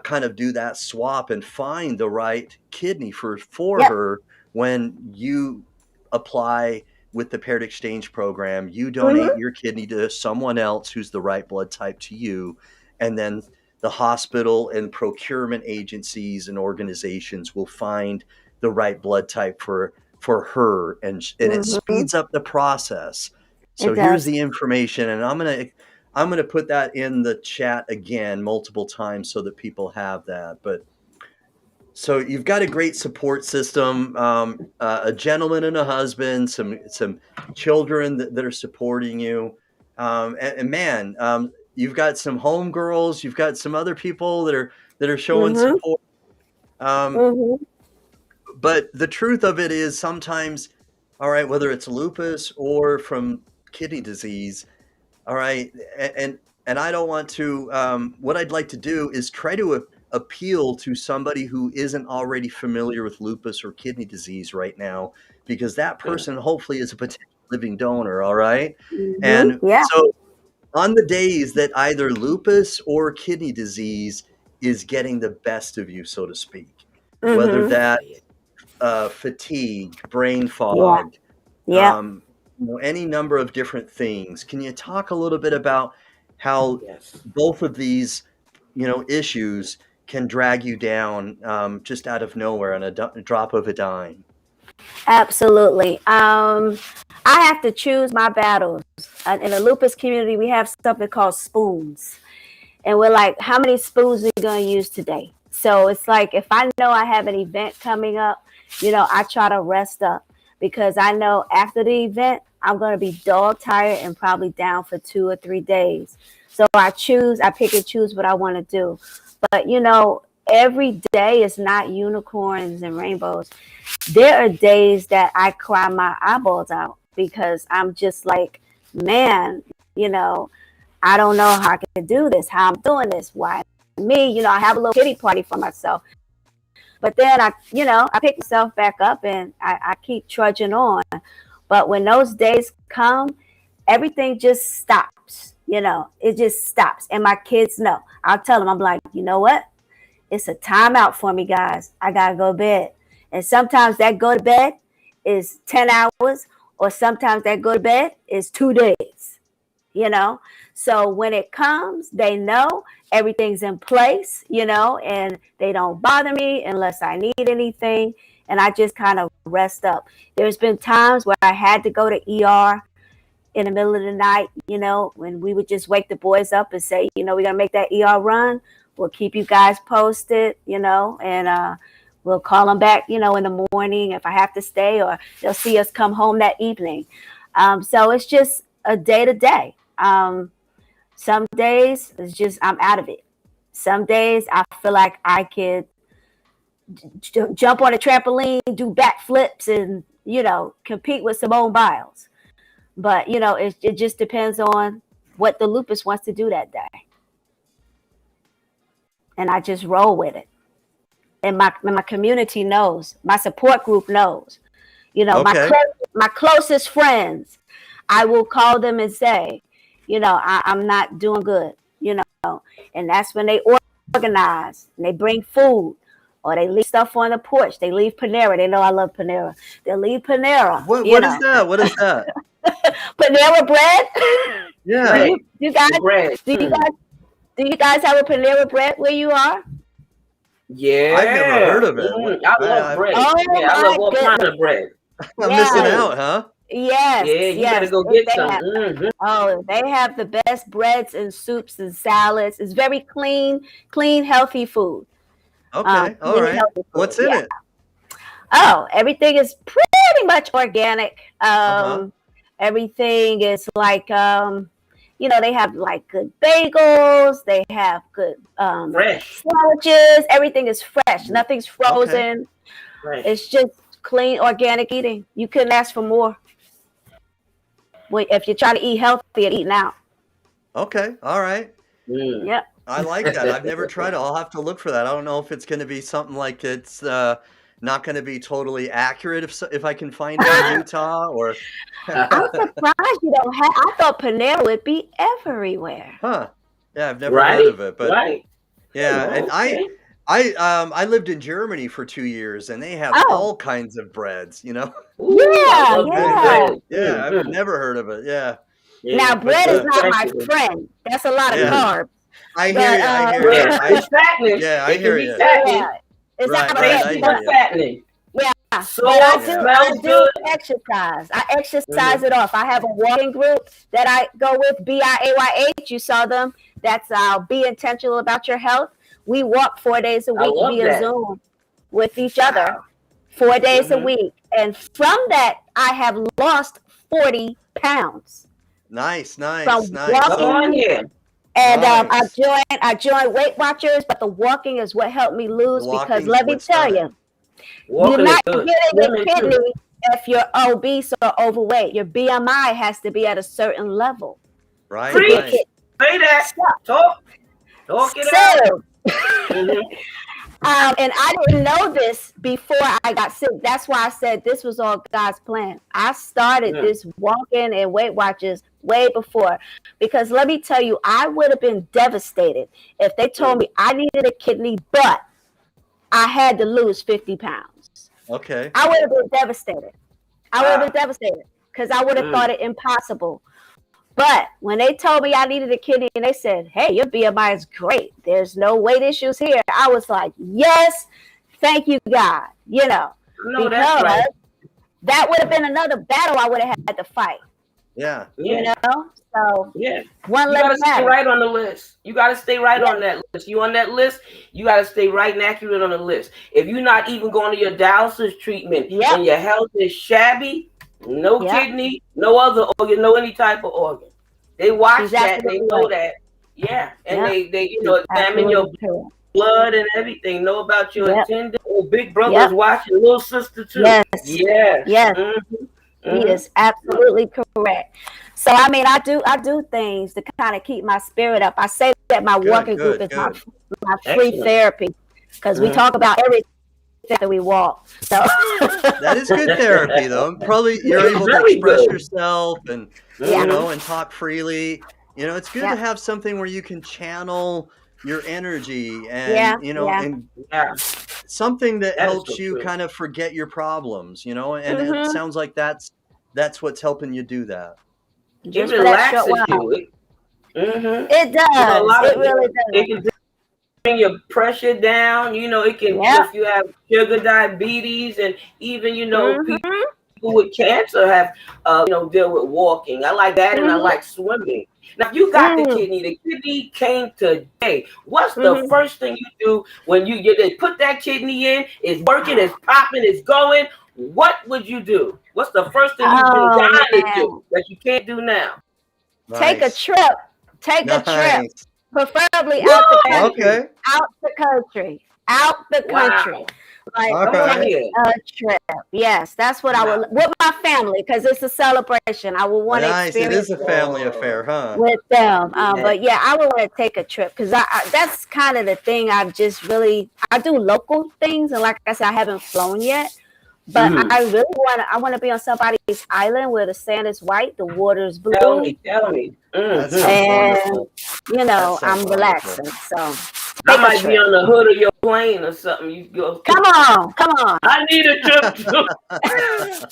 kind of do that swap and find the right kidney for her. When you apply with the paired exchange program, you donate your kidney to someone else who's the right blood type to you. And then the hospital and procurement agencies and organizations will find the right blood type for her, and it speeds up the process. So here's the information, and I'm gonna put that in the chat again multiple times so that people have that. But so you've got a great support system, a gentleman and a husband, some children that are supporting you, and man, you've got some homegirls, you've got some other people that are showing support. But the truth of it is, sometimes, all right, whether it's lupus or from kidney disease, all right, and I don't want to, what I'd like to do is try to appeal to somebody who isn't already familiar with lupus or kidney disease right now, because that person hopefully is a potential living donor, all right? And so on the days that either lupus or kidney disease is getting the best of you, so to speak, whether that fatigue, brain fog, any number of different things. Can you talk a little bit about how both of these, issues can drag you down just out of nowhere on a drop of a dime? Absolutely. I have to choose my battles. In the lupus community, we have something called spoons. And we're like, how many spoons are you going to use today? So it's like, if I know I have an event coming up, I try to rest up, because I know after the event, I'm going to be dog tired and probably down for 2 or 3 days. So I pick and choose what I want to do. But, every day is not unicorns and rainbows. There are days that I cry my eyeballs out because I'm just like, man, I don't know how I can do this, how I'm doing this, why me, I have a little pity party for myself. But then I pick myself back up and I keep trudging on. But when those days come, everything just stops, it just stops. And my kids know. I'll tell them, I'm like, you know what? It's a timeout for me, guys. I got to go to bed. And sometimes that go to bed is 10 hours, or sometimes that go to bed is 2 days, So when it comes, they know everything's in place, and they don't bother me unless I need anything. And I just kind of rest up. There's been times where I had to go to ER in the middle of the night, when we would just wake the boys up and say, we're going to make that ER run. We'll keep you guys posted, and we'll call them back, in the morning if I have to stay, or they'll see us come home that evening. So it's just a day to day. Some days it's just I'm out of it. Some days I feel like I could jump on a trampoline, do backflips, and compete with Simone Biles. But it just depends on what the lupus wants to do that day, and I just roll with it. And my community knows, my support group knows, Okay. my closest friends. I will call them and say, I'm not doing good, and that's when they organize and they bring food, or they leave stuff on the porch. They leave Panera. They know I love Panera. They leave Panera. What is that? What is that? Panera bread. Yeah. You guys, do you guys have a Panera bread where you are? Yeah. I've never heard of it. I love bread. Oh, I love all kinds of bread. I'm missing out, huh? Yes. Yeah, you yes. better go get They some. have- Oh, they have the best breads and soups and salads. It's very clean, healthy food. Okay. All Clean, right. healthy food. What's in it? Oh, everything is pretty much organic. Everything is like, they have like good bagels. They have good Fresh. sandwiches. Everything is fresh. Nothing's frozen. Right. It's just clean, organic eating. You couldn't ask for more. If you're trying to eat healthy and eating out. Okay. All right. Yep. I like that. I've never tried it. I'll have to look for that. I don't know if it's going to be something like it's not going to be totally accurate if I can find it in Utah, or. I'm surprised you don't have. I thought Panera would be everywhere. Huh. Yeah, I've never heard of it, but Right. yeah, and Okay. I lived in Germany for 2 years, and they have Oh. all kinds of breads, Ooh, Yeah, I love good yeah. bread. Yeah, I've Mhm. never heard of it. Yeah. Yeah, Now, but, bread is not my especially- friend. That's a lot of Yeah. carbs. I hear But, you. I hear you. Yeah, it's fattening. Yeah, I It can hear be you. fattening. Yeah, it's Right, not right, bad. I Super hear you. fattening. Yeah, So but I do smells do good. exercise. I exercise it off. I have a walking group that I go with, BIAYH. You saw them. That's Be Intentional About Your Health. We walk 4 days a I week love via that. Zoom with each other, 4 days a Mhm. week. And from that, I have lost 40 pounds. Nice, nice, From nice. walking- Come on here. And Nice. I joined Weight Watchers, but the walking is what helped me lose, because Walking's let me what's tell done it. you, Walking you're is not good. getting a Women too. kidney if you're obese or overweight. Your BMI has to be at a certain level. Right, Preach. right. Say that. Talk it out. So, Mhm. and I didn't know this before I got sick. That's why I said this was all God's plan. I started Yeah. this walking and Weight Watchers way before, because let me tell you, I would have been devastated if they told me I needed a kidney, but I had to lose 50 pounds. Okay. I would have been devastated. I would have Wow. been devastated because I would have Mm. thought it impossible. But when they told me I needed a kidney and they said, hey, your BMI is great, there's no weight issues here, I was like, yes, thank you, God. No, that's Because right. that would have been another battle I would have had to fight, Yeah. Yeah. So Yeah. one You less gotta stay matter. right on the list. You gotta stay right on that list. You on that list, you gotta stay right and accurate on the list. If you're not even going to your dialysis treatment Yep. and your health is shabby, no Yep. kidney, no other organ, no any type of organ. They watch She's that, they absolutely know right. that. Yeah. And Yep. they examine your Absolutely true. blood and everything. Know about your Yep. attendant. Oh, big brother is Yep. watching. Little sister too. Yes. Yes. Yes. Mm-hmm. He is absolutely correct. So I mean, I do things to kind of keep my spirit up. I say that my working group is my free Excellent. therapy because we talk about everything that we walk. So That is good therapy, though. Probably you're able to Very express good. yourself and Yeah. you know, and talk freely. You know, it's good Yeah. to have something where you can channel your energy and Yeah, you know, yeah. and Yeah. something that That is helps so you true. kind of forget your problems. You know, and it Mhm. sounds like that's what's helping you do that. It Just for that short relaxes while. you. Mm-hmm. It You know, a does. lot It of really it does. can bring your pressure down. You know, it can Yeah. if you have sugar, diabetes, and even people Mhm. with cancer have deal with walking. I like that, and I Mhm. like swimming. Now, if you got the Mm. kidney came today. What's the Mhm. first thing you do when they put that kidney in? It's working, it's popping, it's going. What would you do? What's the first thing you've been Oh dying to do man. that you can't do now? Take a Nice, trip. Take a trip. nice. Preferably out the Woo! country. Okay, Out the country. Out the country. Wow. Like all Come on right. take here. a trip. Yes, that's what I Wow. would with my family because it's a celebration. I would want to Nice. It experience is a family affair, huh? with them. Yeah. But yeah, I would want to take a trip because that's kind of the thing. I do local things, and like I said, I haven't flown yet. But Mhm. I really want to be on somebody's island where the sand is white, the water is blue, Tell me. That Mhm. sounds and wonderful. you That know sounds I'm wonderful. relaxing. So I take a might be trip. on the hood of your plane or something. You go. Come on, come on. I need a trip too.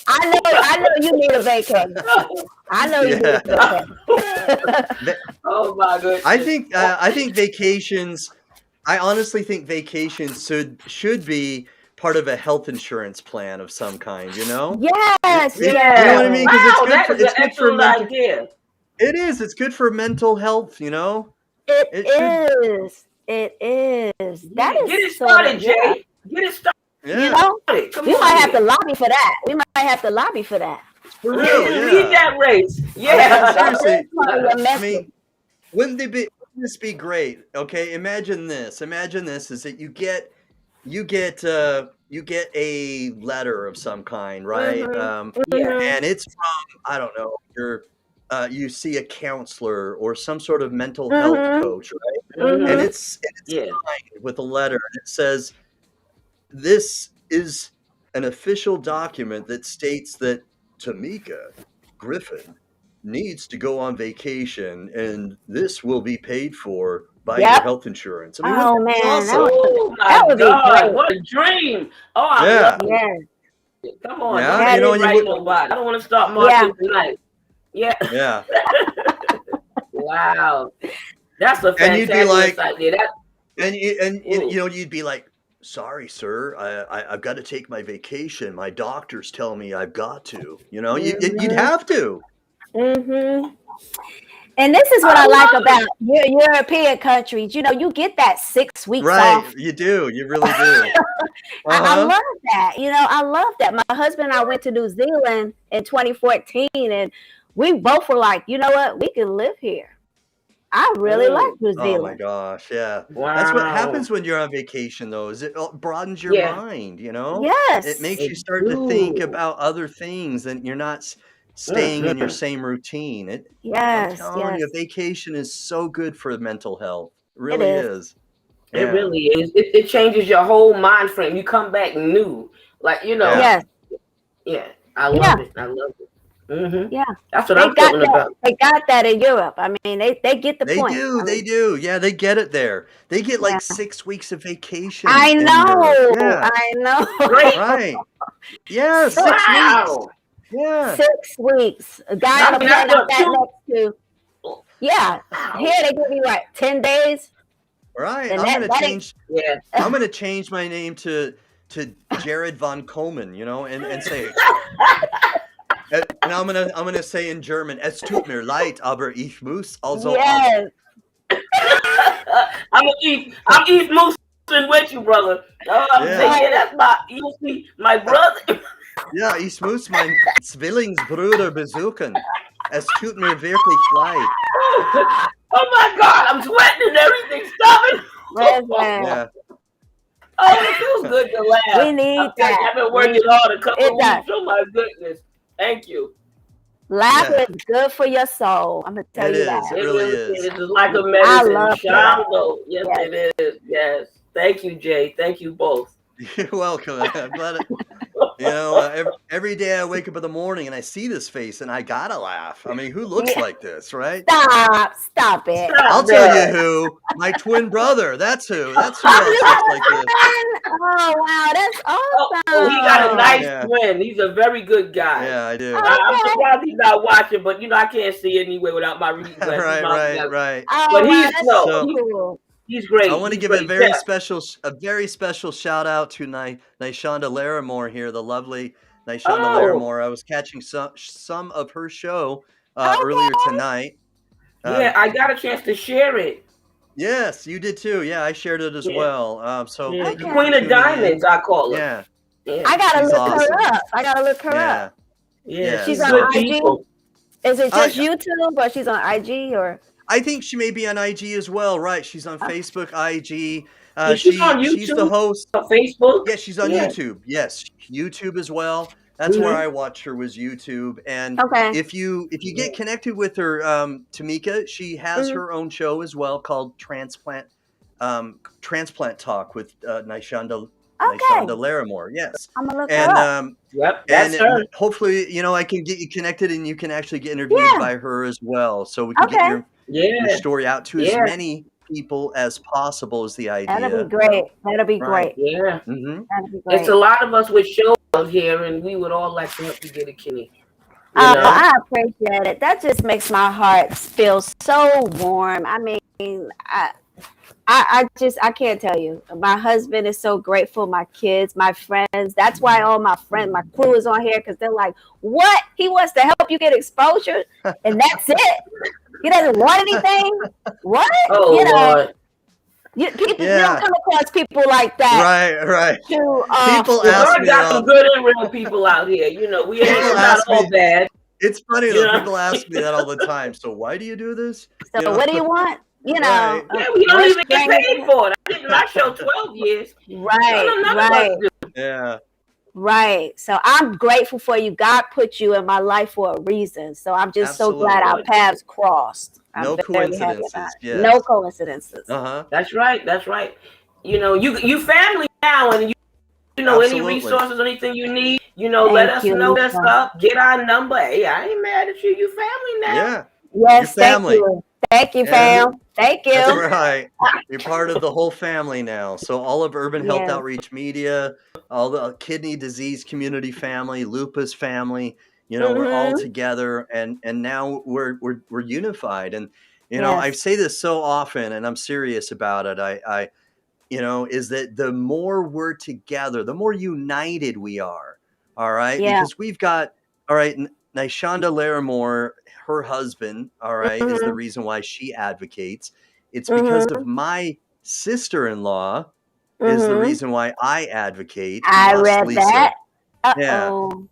I know you need a vacation. I know you need Yeah. a vacation. Oh my goodness. I think vacations. I honestly think vacations should be part of a health insurance plan of some kind. You know. Yes, You Yeah. know what I mean? Because Wow, that is an it's good for excellent mental. idea. It is. It's good for mental health. You know. it It should. is. It is. That Yeah. Get is it sort of started, Jay. Get it started. You Yeah. know, Come we on might have here. to lobby for that. We might have to lobby for that. For real. Lead Yeah. that race. I mean, Yeah. seriously. Part of your I message. mean, wouldn't this be great? Okay, imagine this. Imagine this is that you get a letter of some kind, right? Yeah. And it's from I don't know, you see a counselor or some sort of mental health coach, right? And Mhm. it's Yeah. signed with a letter, and it says this is an official document that states that Timeka Griffin needs to go on vacation, and this will be paid for by your Yep. health insurance. I mean, wouldn't Oh that be man, awesome? Oh that my would be God! great. What a dream! Oh, I Yeah, love Yes, it. Come on, yeah, don't that you know, let is me and you write would, nobody. I don't want to start yeah. marching tonight. Yeah. yeah, Wow. That's a and you'd be fantabulous like, idea. That. and Ooh. you know, you'd be like, sorry, sir, I've got to take my vacation. My doctors tell me I've got to. You know, you'd have to. Mhm. And this is what I I like love about it. European countries. You know, you get that 6 weeks Right, off. you do. You really do. I Uh-huh. love that. You know, I love that. My husband and I went to New Zealand in 2014, and we both were like, you know what? We can live here. I really like New Oh my Zealand. gosh, yeah. That's what Wow. happens when you're on vacation, though, is it broadens your Yeah. mind, you know? It makes Yes. you It start to think do. about other things, and you're not staying in your Mhm. same routine. I'm Yes. telling you, Yes. a vacation is so good for mental health. It It really is. is. It Yeah, really is. It changes your whole mind frame. You come back new. Like, yeah. Yes. yeah. I Yeah. love it. I love it. Mm-hmm. Yeah. That's what They I'm got talking that. about. They got that in Europe. I mean, they get the They point. do, I they mean, do. Yeah, they get it there. They get yeah. like 6 weeks of vacation I in Europe. know. Yeah, I know. Great. right. Yeah, 6 weeks. Wow. Yeah. 6 weeks. A guy on I a mean, plane that's I what sat two. next to. Yeah. Wow. Here they give me what, 10 days? Right. And I'm that gonna that ain't change Yeah. I'm gonna change my name to Jared von Komen, you know, and say and I'm gonna say in German, es tut mir leid, aber ich muss also yes. I'm East Moosing with you, brother. Oh, I'm Yeah. saying, yeah, that's you see, my brother. Ja, ich muss meinen Zwillingsbruder besuchen. Es tut mir wirklich leid. Oh my God, I'm sweating and everything. Stop it. Listen, Yeah. Oh, it feels good to laugh. we need I'm telling you, that. I've been working hard a couple It of does. weeks. Oh my goodness. Thank you. Laughter Yeah. is good for your soul. I'm gonna tell It you is. that. It It really really is. is. It's like a I medicine. love that. Shiloh. Yes, Yes. it is. Yes. Thank you, Jay. Thank you both. You're welcome. I'm glad it, every day I wake up in the morning and I see this face and I gotta laugh. I mean, who looks Yeah. like this, right? Stop it. I'll Stop tell you that. who. My twin brother. That's who. That's who else looks like this. Oh wow, that's awesome. Oh, he got a nice Yeah. twin. He's a very good guy. Yeah, I do. I'm Okay. surprised he's not watching, but I can't see anyway without my reading glasses. Right. Oh But wow, he's that's no, so he- cool. he's great. I want to He's give a great. very Yeah. special shout out to Nyshonda Larimore here, the lovely Nyshonda Oh. Larimore. I was catching some of her show Okay. earlier tonight. Yeah, I got a chance to share it. Yes, you did too. Yeah, I shared it as Yeah. well. So Yeah. thank The you Queen for of tuning Diamonds, in. I call her. Yeah, Yeah. I gotta She's look awesome. her up. I gotta look her yeah. up. Yeah, She's she's on good IG? people. Is it just yeah. YouTube or she's on IG or? I think she may be on IG as well. Right? She's on Facebook, IG. She's on She's the YouTube, host. on Facebook. Yeah, she's on Yeah. YouTube. Yes, YouTube as well. That's where Mhm. I watched her, was YouTube. And Okay. if you get connected with her, Timeka, she has Mhm. her own show as well called Transplant Talk with Nyshonda Okay. Larimore. Yes, I'm gonna look her and up. Yep, that's her. hopefully I can get you connected and you can actually get interviewed Yeah. by her as well, so we can get Okay. your Yeah. story out to as Yeah. many people as possible. Is the idea? That'll be great. That'll be Right. great. Yeah. Mm-hmm. That'll be great. It's a lot of us with shows out here, and we would all like to help you get a kidney. You Oh, know? I appreciate it. That just makes my heart feel so warm. I mean, I can't tell you. My husband is so grateful. My kids, my friends. That's why all my friends, my crew is on here because they're like, "What? He wants to help you get exposure, and that's it. He doesn't want anything. What? Oh, Lord. You don't Yeah. come across people like that. Right. To, People We ask already me got that some all- good and real people out here. We ain't People not ask all me- bad. It's funny though. Yeah. People ask me that all the time. So why do you do this? So what do you want? Right. Yeah, we don't even get strength- paid for it. I did my show 12 years. Right, None right. of us do. Yeah. Right. So I'm grateful for you. God put you in my life for a reason. So I'm just so glad our paths crossed. No I'm very happy coincidences. about it. Yes. No coincidences. Uh-huh. That's right. That's right. You family now, and any Absolutely. resources, anything you need, Thank let us you, know that Lisa. stuff. Get our number. Hey, I ain't mad at you. You family now. Yeah. Yes, Your family. thank you. Thank you, Yeah. fam. Thank you. That's right. You're part of the whole family now. So all of Urban Health Yes. Outreach Media, all the kidney disease community family, lupus family, we're all together, and now we're unified. And I Yes. say this so often, and I'm serious about it. I is that the more we're together, the more united we are. All right, Yeah. because we've got Nyshonda Larimore, her husband, all right, is the reason why she advocates. It's because of my sister-in-law is the reason why I advocate. I Lost read Lisa. that. Yeah. Uh-oh.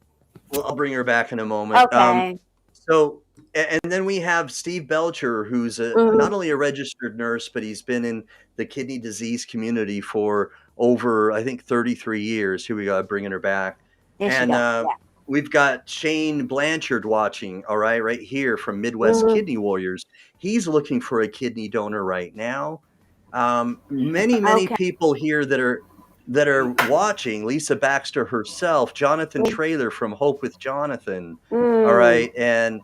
Well, I'll bring her back in a moment. Okay. So, and then we have Steve Belcher, who's not only a registered nurse, but he's been in the kidney disease community for over, I think, 33 years. Here we go, bringing her back. There she And goes. Yeah. we've got Shane Blanchard watching, all right here from Midwest Kidney Warriors. He's looking for a kidney donor right now. Many Okay. people here that are watching. Lisa Baxter herself, Jonathan Traylor from Hope with Jonathan. All right. And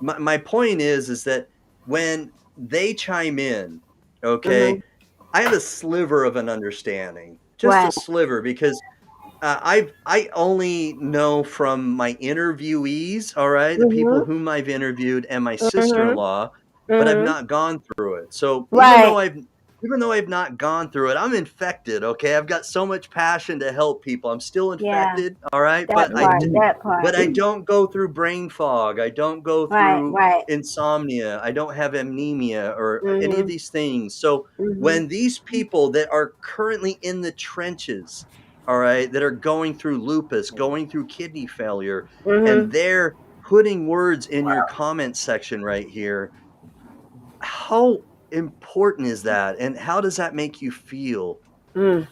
my point is that when they chime in, okay, I have a sliver of an understanding, just Right. a sliver, because I only know from my interviewees, all right, the people whom I've interviewed, and my sister-in-law, but I've not gone through it. So even though I've not gone through it, I'm infected. Okay, I've got so much passion to help people. I'm still infected. All right, That part. but I don't go through brain fog. I don't go through Right. insomnia. I don't have anemia or any of these things. So when these people that are currently in the trenches, all right, that are going through lupus, going through kidney failure, and they're putting words in your comment section right here, how important is that, and how does that make you feel? Mm.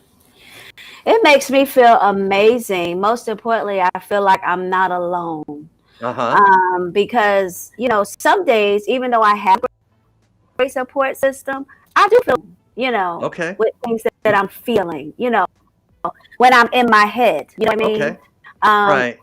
It makes me feel amazing. Most importantly, I feel like I'm not alone. Uh-huh. Because, some days, even though I have a great support system, I do feel, Okay. with things that I'm feeling, when I'm in my head, you know what I mean? Okay. Um, Right.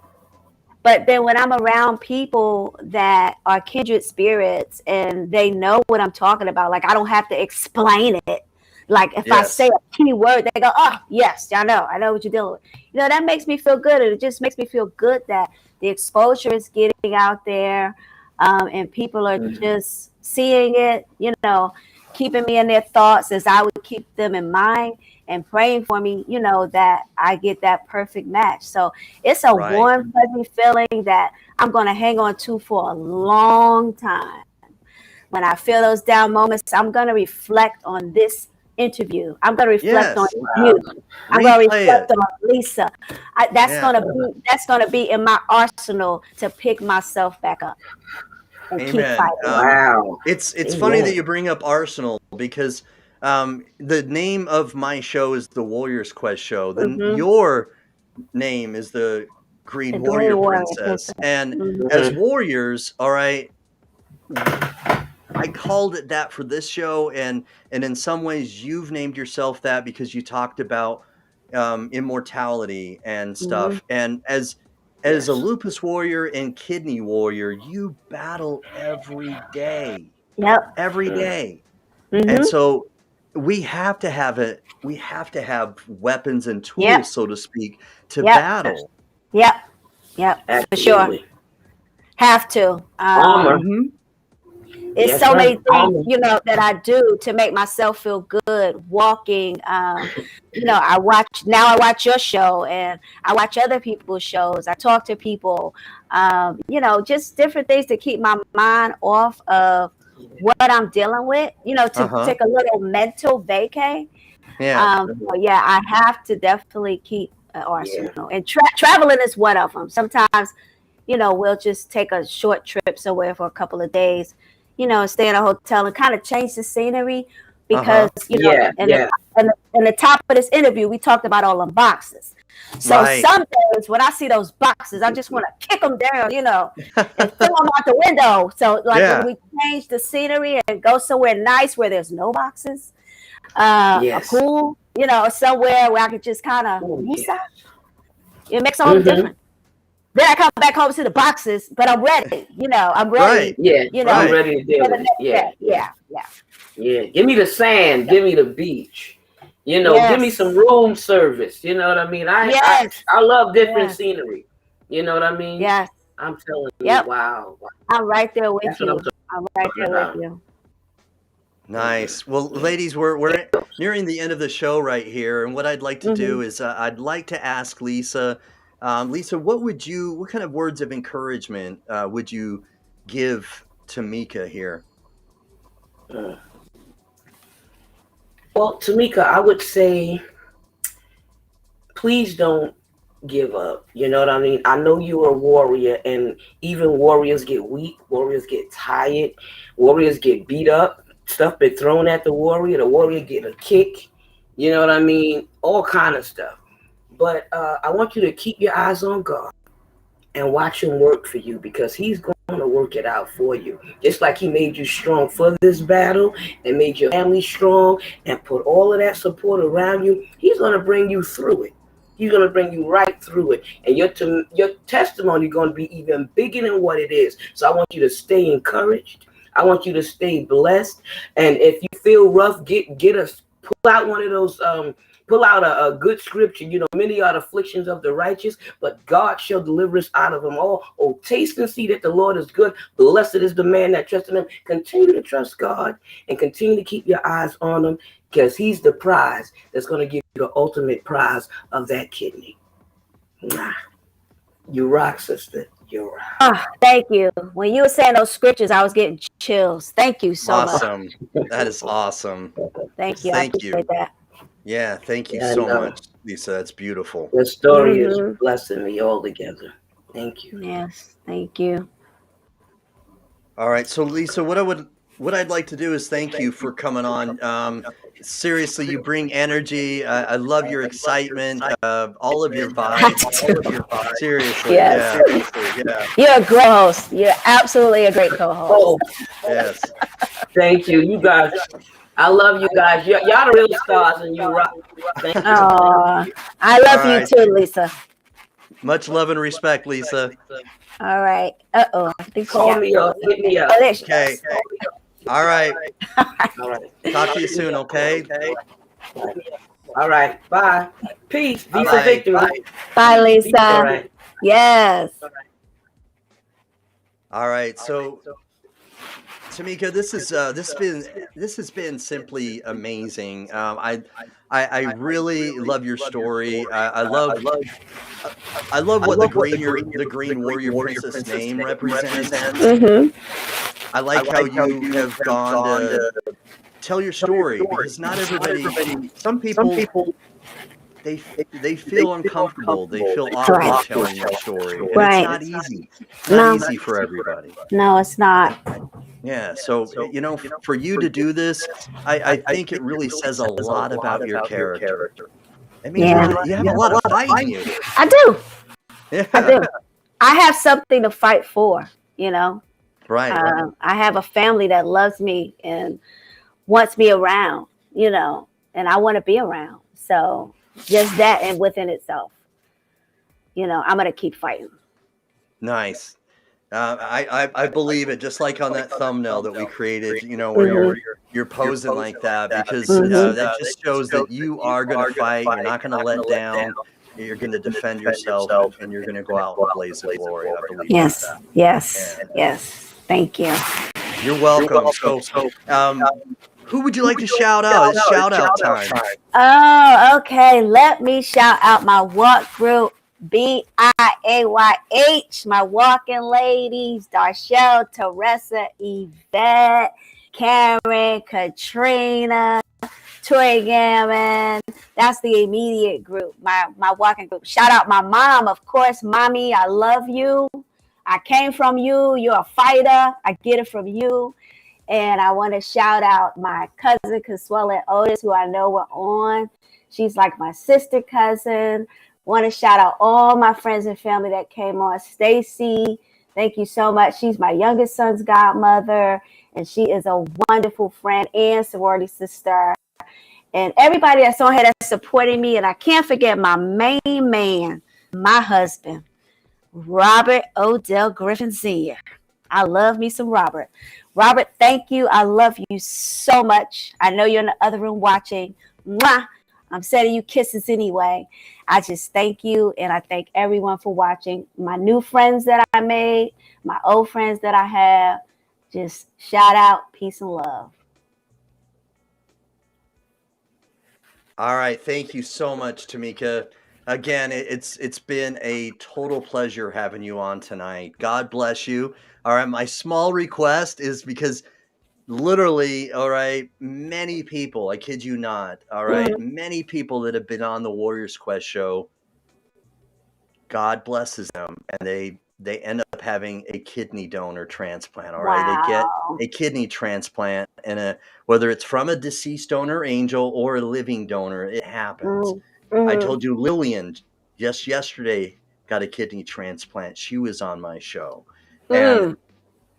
but then when I'm around people that are kindred spirits and they know what I'm talking about, like I don't have to explain it. Like if I say Yes. a key word, they go, "Oh, yes, I know what you're dealing with." That makes me feel good. And it just makes me feel good that the exposure is getting out there, and people are just seeing it. Keeping me in their thoughts as I would keep them in mind, and praying for me. That I get that perfect match. So it's a Right. warm, fuzzy feeling that I'm going to hang on to for a long time. When I feel those down moments, I'm going to reflect on this interview. I'm going to reflect on Yes. you. I'm going to Replay reflect it. on Lisa. That's Yeah. going to be in my arsenal to pick myself back up and keep Amen. fighting. Wow. It's funny that Amen. you bring up Arsenal because the name of my show is the Warriors Quest Show. Then Mm-hmm. your name is the Green The Green Warrior Warrior Princess. Princess. And Mm-hmm. as warriors, all right, I called it that for this show, and in some ways you've named yourself that because you talked about immortality and Mm-hmm. stuff. And as a lupus warrior and kidney warrior, you battle every day. Yep. Every day. And Mm-hmm. so we have to have it. We have to have weapons and Yep. tools, so to speak, to Yep. battle. Yep. Yep. For sure. Absolutely. Have to. Armor. Mhm. It's Yes, so right. many things, Armor. that I do to make myself feel good. Walking, I watch your show and I watch other people's shows. I talk to people, just different things to keep my mind off of what I'm dealing with, to Uh-huh. take a little mental vacay. Yeah. Yeah, I have to definitely keep an Yeah. arsenal, and traveling is one of them. Sometimes, we'll just take a short trip somewhere for a couple of days, stay in a hotel and kind of change the scenery because, Uh-huh. Yeah. Yeah. in the top of this interview, we talked about all the boxes. So Right. some days when I see those boxes, I just want to kick them down, and throw them out the window. So like Yeah. when we change the scenery and go somewhere nice where there's no boxes, a Yes. pool, somewhere where I could just kind of Oh, yeah. it makes all the Mhm. difference. Then I come back home to the boxes, but I'm ready. I'm ready. Right. Yeah. I'm Right. ready to deal For the with it. next Yeah. step. Yeah. Yeah. Give me the sand. Give me the beach. Give me some room service. You know what I mean? Yes. I love different Yes. scenery. You know what I mean? Yes. I'm telling you, Yep. wow. I'm right there with That's what you. I'm I'm right there about. with you. Nice. Well, ladies, we're nearing the end of the show right here, and what I'd like to do is I'd like to ask Lisa, Lisa, what kind of words of encouragement would you give Timeka here? Well, Timeka, I would say, please don't give up. You know what I mean? I know you're a warrior, and even warriors get weak, warriors get tired, warriors get beat up, stuff been thrown at the warrior get a kick, you know what I mean? All kind of stuff. But I want you to keep your eyes on God and watch him work for you, because he's going to work it out for you. Just like he made you strong for this battle and made your family strong and put all of that support around you, he's going to bring you through it. He's going to bring you right through it. And your testimony is going to be even bigger than what it is. So I want you to stay encouraged. I want you to stay blessed. And if you feel rough, pull out one of those pull out a good scripture. Many are the afflictions of the righteous, but God shall deliver us out of them all. Oh, taste and see that the Lord is good. Blessed is the man that trusts in him. Continue to trust God and continue to keep your eyes on him, because he's the prize that's going to give you the ultimate prize of that kidney. You rock, sister. You rock. Oh, thank you. When you were saying those scriptures, I was getting chills. Thank you so much. Awesome. That is awesome. Thank you. I Thank appreciate you. that. Yeah, thank you Yeah, I so know. much, Lisa. That's beautiful. Your story is Mhm. blessing me all together. Thank you. Yes, thank you. All right, so Lisa, what I would what I'd like to do is thank you for coming on. Seriously, you bring energy. I love your excitement, all of your vibes. Seriously, Yes. yeah. You're a great host. You're absolutely a great co-host. Oh, Yes. thank you. You guys, I love you guys. Y'all the real stars, and you rock. Thank you. Oh, I love you too, Lisa. Much love and respect, Lisa. All right. Call me up. Hit me up. Okay. All right. Talk to you soon, okay? All right. Bye. Peace. Visa victory. Bye, Lisa. All right. Yes. All right. So, Timeka, this has been simply amazing. I really love your story. I love what the Green Warrior Princess name represents. I like how you have gone to tell your story, because not everybody. Some people they feel uncomfortable. They feel awkward telling their story, and it's not easy. It's not easy for everybody. No, it's not. Yeah, so for you to do this, I think it really says a lot about your character. I mean, you have a lot of fight in you. I do. Yeah. I do. I have something to fight for, Right. I have a family that loves me and wants me around, and I want to be around. So just that, and within itself, I'm going to keep fighting. Nice. I believe it, just like on that thumbnail that we created, where you're posing like that, because that just shows that you are going to fight. You're not going to let down. You're going to defend yourself, and you're going to go out in a blaze of glory. I believe that. Yes. Thank you. You're welcome. So, who would you like to shout out? It's shout out time. Oh, okay. Let me shout out my walk group, BIAYH, my walking ladies, Darshelle, Teresa, Yvette, Karen, Katrina, Tori Gammon. That's the immediate group, my walking group. Shout out my mom, of course. Mommy, I love you. I came from you. You're a fighter. I get it from you. And I want to shout out my cousin, Consuela Otis, who I know were on. She's like my sister cousin. Want to shout out all my friends and family that came on. Stacy, thank you so much. She's my youngest son's godmother, and she is a wonderful friend and sorority sister. And everybody that's on here that's supporting me. And I can't forget my main man, my husband, Robert Odell Griffin Sr. I love me some Robert. Robert, thank you. I love you so much. I know you're in the other room watching. Mwah! I'm sending you kisses anyway. I just thank you, and I thank everyone for watching. My new friends that I made, my old friends that I have, just shout out, peace and love. All right. Thank you so much, Timeka. Again, it's been a total pleasure having you on tonight. God bless you. All right. My small request is, because literally, all right, many people, I kid you not, all right, many people that have been on the Warriors Quest show, God blesses them, and they end up having a kidney donor transplant. All right. They get a kidney transplant, and whether it's from a deceased donor angel or a living donor, it happens. I told you Lillian just yesterday got a kidney transplant. She was on my show. And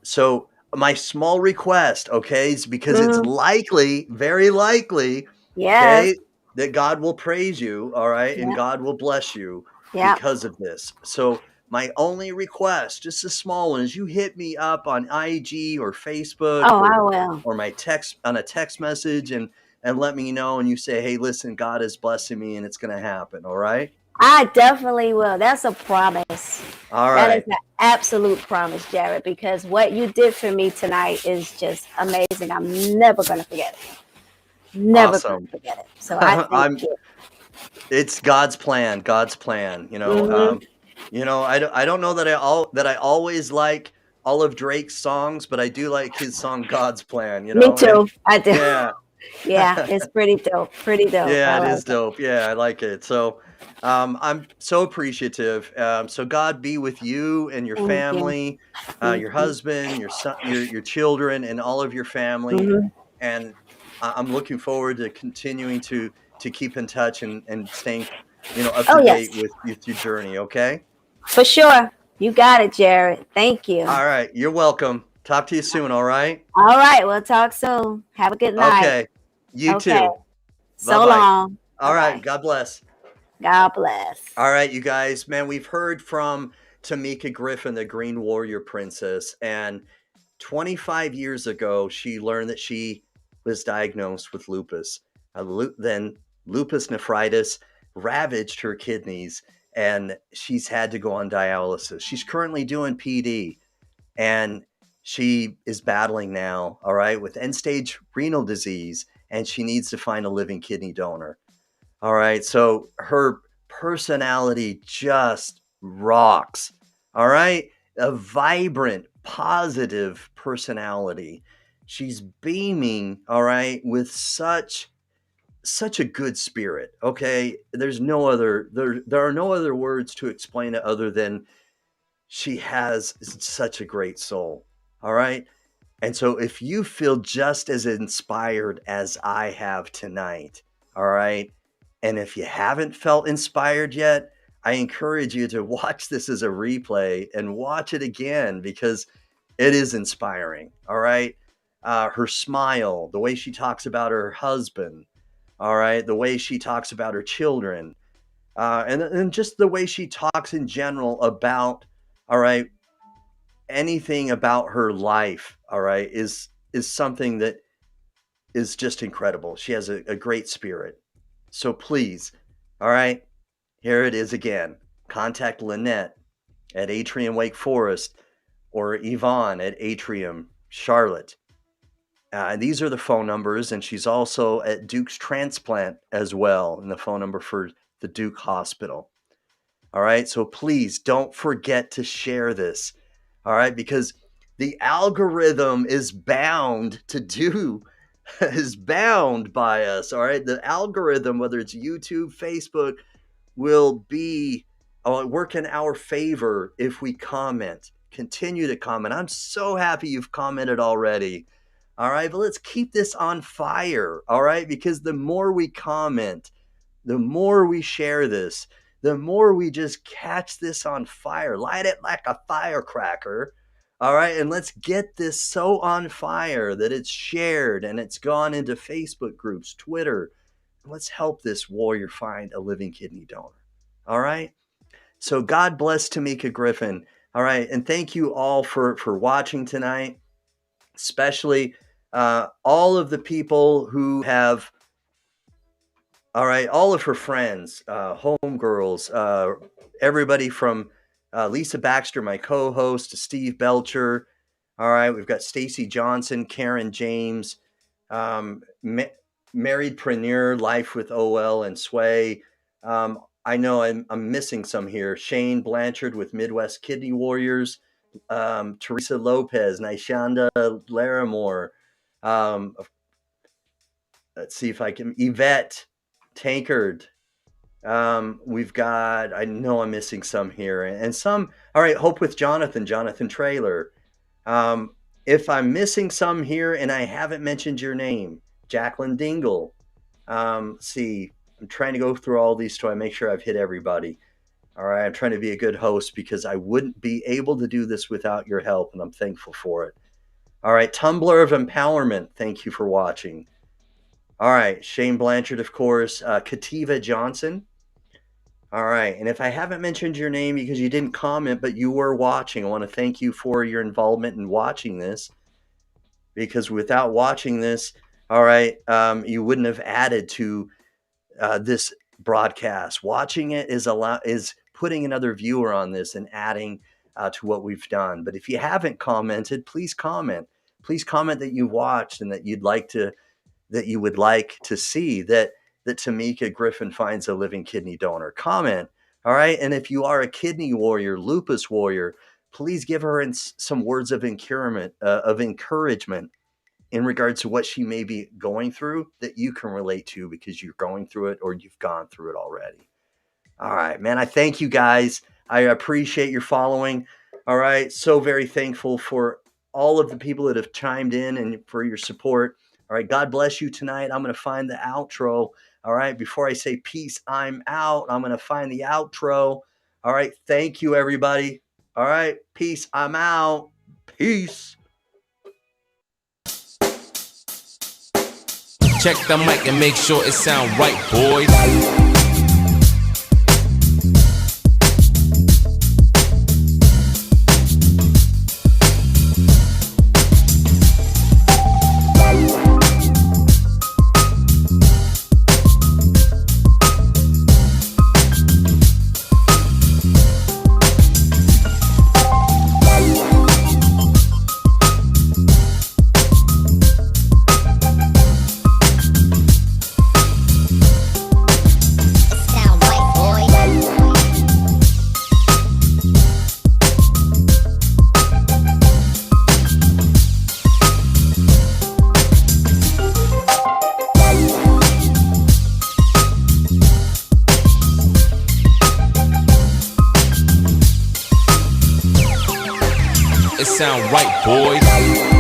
so my small request, okay, is because it's likely, very likely, okay, that God will praise you, all right, and God will bless you because of this. So my only request, just a small one, is you hit me up on IG or Facebook I will. or my text, on a text message, and let me know, and you say, hey, listen, God is blessing me, and it's going to happen, all right? I definitely will. That's a promise. All right. That is an absolute promise, Jared, because what you did for me tonight is just amazing. I'm never going to forget it. Never going to forget it. So I thank you. It's God's plan. God's plan. I don't know that I always like all of Drake's songs, but I do like his song "God's Plan." Me too. I do. Yeah. Yeah, it's pretty dope. Pretty dope. Yeah, it is dope. Yeah, I like it. So, I'm so appreciative. So God be with you and your Thank you. family, Thank your you. husband, your son, your children, and all of your family. Mhm. And I'm looking forward to continuing to keep in touch and staying, up Oh to yes, date with your journey. Okay. for sure. You got it, Jared. Thank you. All right. You're welcome. Talk to you soon. All right. All right, we'll talk soon. Have a good night. Okay. You Okay. too. Bye So bye. long. Bye All right. bye. God bless. God bless. All right, you guys, man, we've heard from Timeka Griffin, the Green Warrior Princess, and 25 years ago, she learned that she was diagnosed with lupus. Then lupus nephritis ravaged her kidneys, and she's had to go on dialysis. She's currently doing PD, and she is battling now, all right, with end stage renal disease, and she needs to find a living kidney donor. All right. So her personality just rocks. All right. A vibrant, positive personality. She's beaming, all right, with such a good spirit. Okay. There are no other words to explain it other than she has such a great soul. All right. And so if you feel just as inspired as I have tonight, all right, and if you haven't felt inspired yet, I encourage you to watch this as a replay and watch it again because it is inspiring. All right. Her smile, the way she talks about her husband, all right, the way she talks about her children, and just the way she talks in general about, all right, anything about her life, all right, is something that is just incredible. She has a great spirit. So please, all right, here it is again. Contact Lynette at Atrium Wake Forest or Yvonne at Atrium Charlotte. And these are the phone numbers, and she's also at Duke's Transplant as well, and the phone number for the Duke Hospital. All right, so please don't forget to share this. All right, because the algorithm is bound to do is bound by us. All right, the algorithm, whether it's YouTube, Facebook, will be work in our favor if we comment. Continue to comment. I'm so happy you've commented already. All right, but let's keep this on fire. All right, because the more we comment, the more we share this, the more we just catch this on fire. Light it like a firecracker. All right. And let's get this so on fire that it's shared and it's gone into Facebook groups, Twitter. Let's help this warrior find a living kidney donor. All right. So God bless Timeka Griffin. All right. And thank you all for watching tonight, especially all of the people who have, all right, all of her friends, homegirls, everybody from Lisa Baxter, my co-host, to Steve Belcher. All right, we've got Stacy Johnson, Karen James, Married Preneur, Life with OL and Sway. I know I'm missing some here. Shane Blanchard with Midwest Kidney Warriors, Teresa Lopez, Nishanda Larimore. Let's see if I can. Yvette Tankard. We've got, I know I'm missing some here, and some, all right, Hope with Jonathan Trailer. If I'm missing some here and I haven't mentioned your name, Jacqueline Dingle. See, I'm trying to go through all these so I make sure I've hit everybody. All right, I'm trying to be a good host because I wouldn't be able to do this without your help, and I'm thankful for it. All right, Tumbler of Empowerment, thank you for watching. All right, Shane Blanchard, of course, Kativa Johnson. All right, and if I haven't mentioned your name because you didn't comment, but you were watching, I want to thank you for your involvement in watching this, because without watching this, all right, you wouldn't have added to this broadcast. Watching it is putting another viewer on this and adding to what we've done. But if you haven't commented, please comment. Please comment that you watched and that you would like to see that Timeka Griffin finds a living kidney donor. Comment. All right. And if you are a kidney warrior, lupus warrior, please give her some words of encouragement in regards to what she may be going through that you can relate to because you're going through it or you've gone through it already. All right, man. I thank you guys. I appreciate your following. All right. So very thankful for all of the people that have chimed in and for your support. All right. God bless you tonight. I'm going to find the outro. All right. Before I say peace, I'm out. I'm going to find the outro. All right. Thank you, everybody. All right. Peace. I'm out. Peace. Check the mic and make sure it sound right, boys. It sound right, boys.